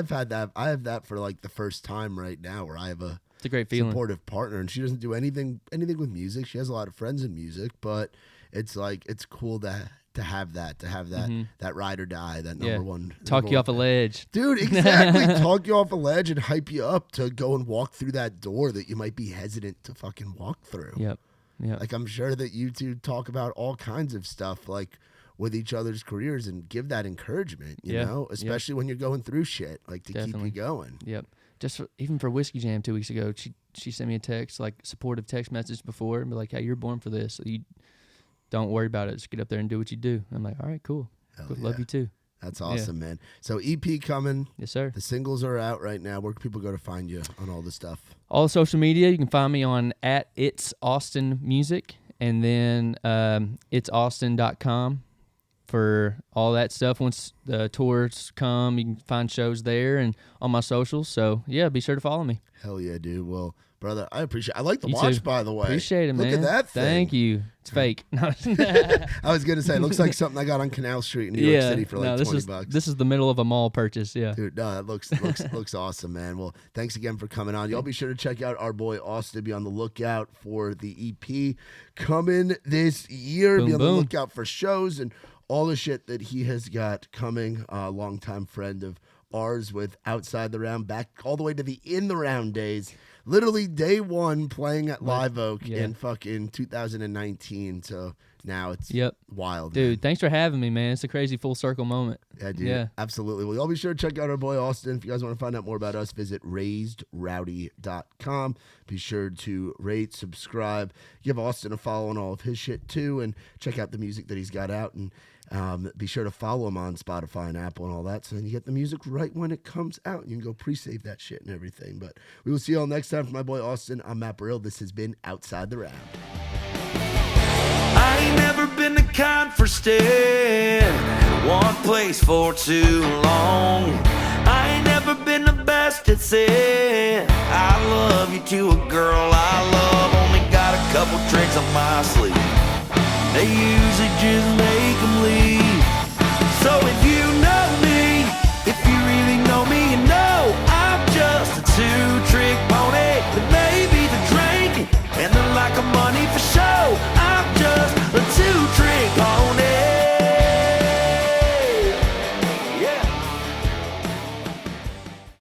Speaker 3: had that. I have that for like the first time right now, where I have
Speaker 2: it's a great feeling.
Speaker 3: Supportive partner, and she doesn't do anything with music. She has a lot of friends in music, but it's like it's cool to have that that ride or die, that number one.
Speaker 2: Talk you off a ledge,
Speaker 3: dude. Exactly. Talk you off a ledge and hype you up to go and walk through that door that you might be hesitant to fucking walk through.
Speaker 2: Yep.
Speaker 3: Like I'm sure that you two talk about all kinds of stuff like with each other's careers and give that encouragement, you know, especially when you're going through shit, like to keep you going.
Speaker 2: Yep. Just even for Whiskey Jam 2 weeks ago, she sent me a text, like supportive text message before, and be like, "Hey, you're born for this. So you don't worry about it. Just get up there and do what you do." I'm like, "All right, cool. Love you too."
Speaker 3: That's awesome, man. So EP coming.
Speaker 2: Yes, sir.
Speaker 3: The singles are out right now. Where can people go to find you on all this stuff?
Speaker 2: All the social media, you can find me on @itsaustinmusic, and then itsaustin.com for all that stuff. Once the tours come, you can find shows there and on my socials. So, yeah, be sure to follow me.
Speaker 3: Hell yeah, dude. Well, brother, I appreciate it. I like the
Speaker 2: You
Speaker 3: watch,
Speaker 2: too.
Speaker 3: by the way.
Speaker 2: Appreciate it, man.
Speaker 3: Look at that thing.
Speaker 2: Thank you. It's fake.
Speaker 3: I was going to say, it looks like something I got on Canal Street in New York City for like $20.
Speaker 2: This is the middle of a mall purchase, yeah.
Speaker 3: Dude, no, it looks awesome, man. Well, thanks again for coming on. Y'all be sure to check out our boy Austin. Be on the lookout for the EP coming this year.
Speaker 2: Boom,
Speaker 3: be on the
Speaker 2: boom.
Speaker 3: lookout for shows and all the shit that he has got coming. A longtime friend of ours with Outside the Round, back all the way to the In the Round days. Literally day one playing at Live Oak in fucking 2019. So now it's wild.
Speaker 2: Dude,
Speaker 3: man.
Speaker 2: thanks for having me, man. It's a crazy full circle moment.
Speaker 3: Yeah, dude.
Speaker 2: Yeah.
Speaker 3: Absolutely. Well, y'all be sure to check out our boy Austin. If you guys want to find out more about us, visit raisedrowdy.com. Be sure to rate, subscribe, give Austin a follow on all of his shit too, and check out the music that he's got out. And be sure to follow him on Spotify and Apple and all that, so then you get the music right when it comes out. You can go pre-save that shit and everything. But we will see y'all next time. For my boy Austin, I'm Matt Burrill. This has been Outside the Round.
Speaker 4: I ain't never been the kind for staying in one place for too long. I ain't never been the best at saying I love you to a girl I love. Only got a couple tricks up my sleeve. They usually just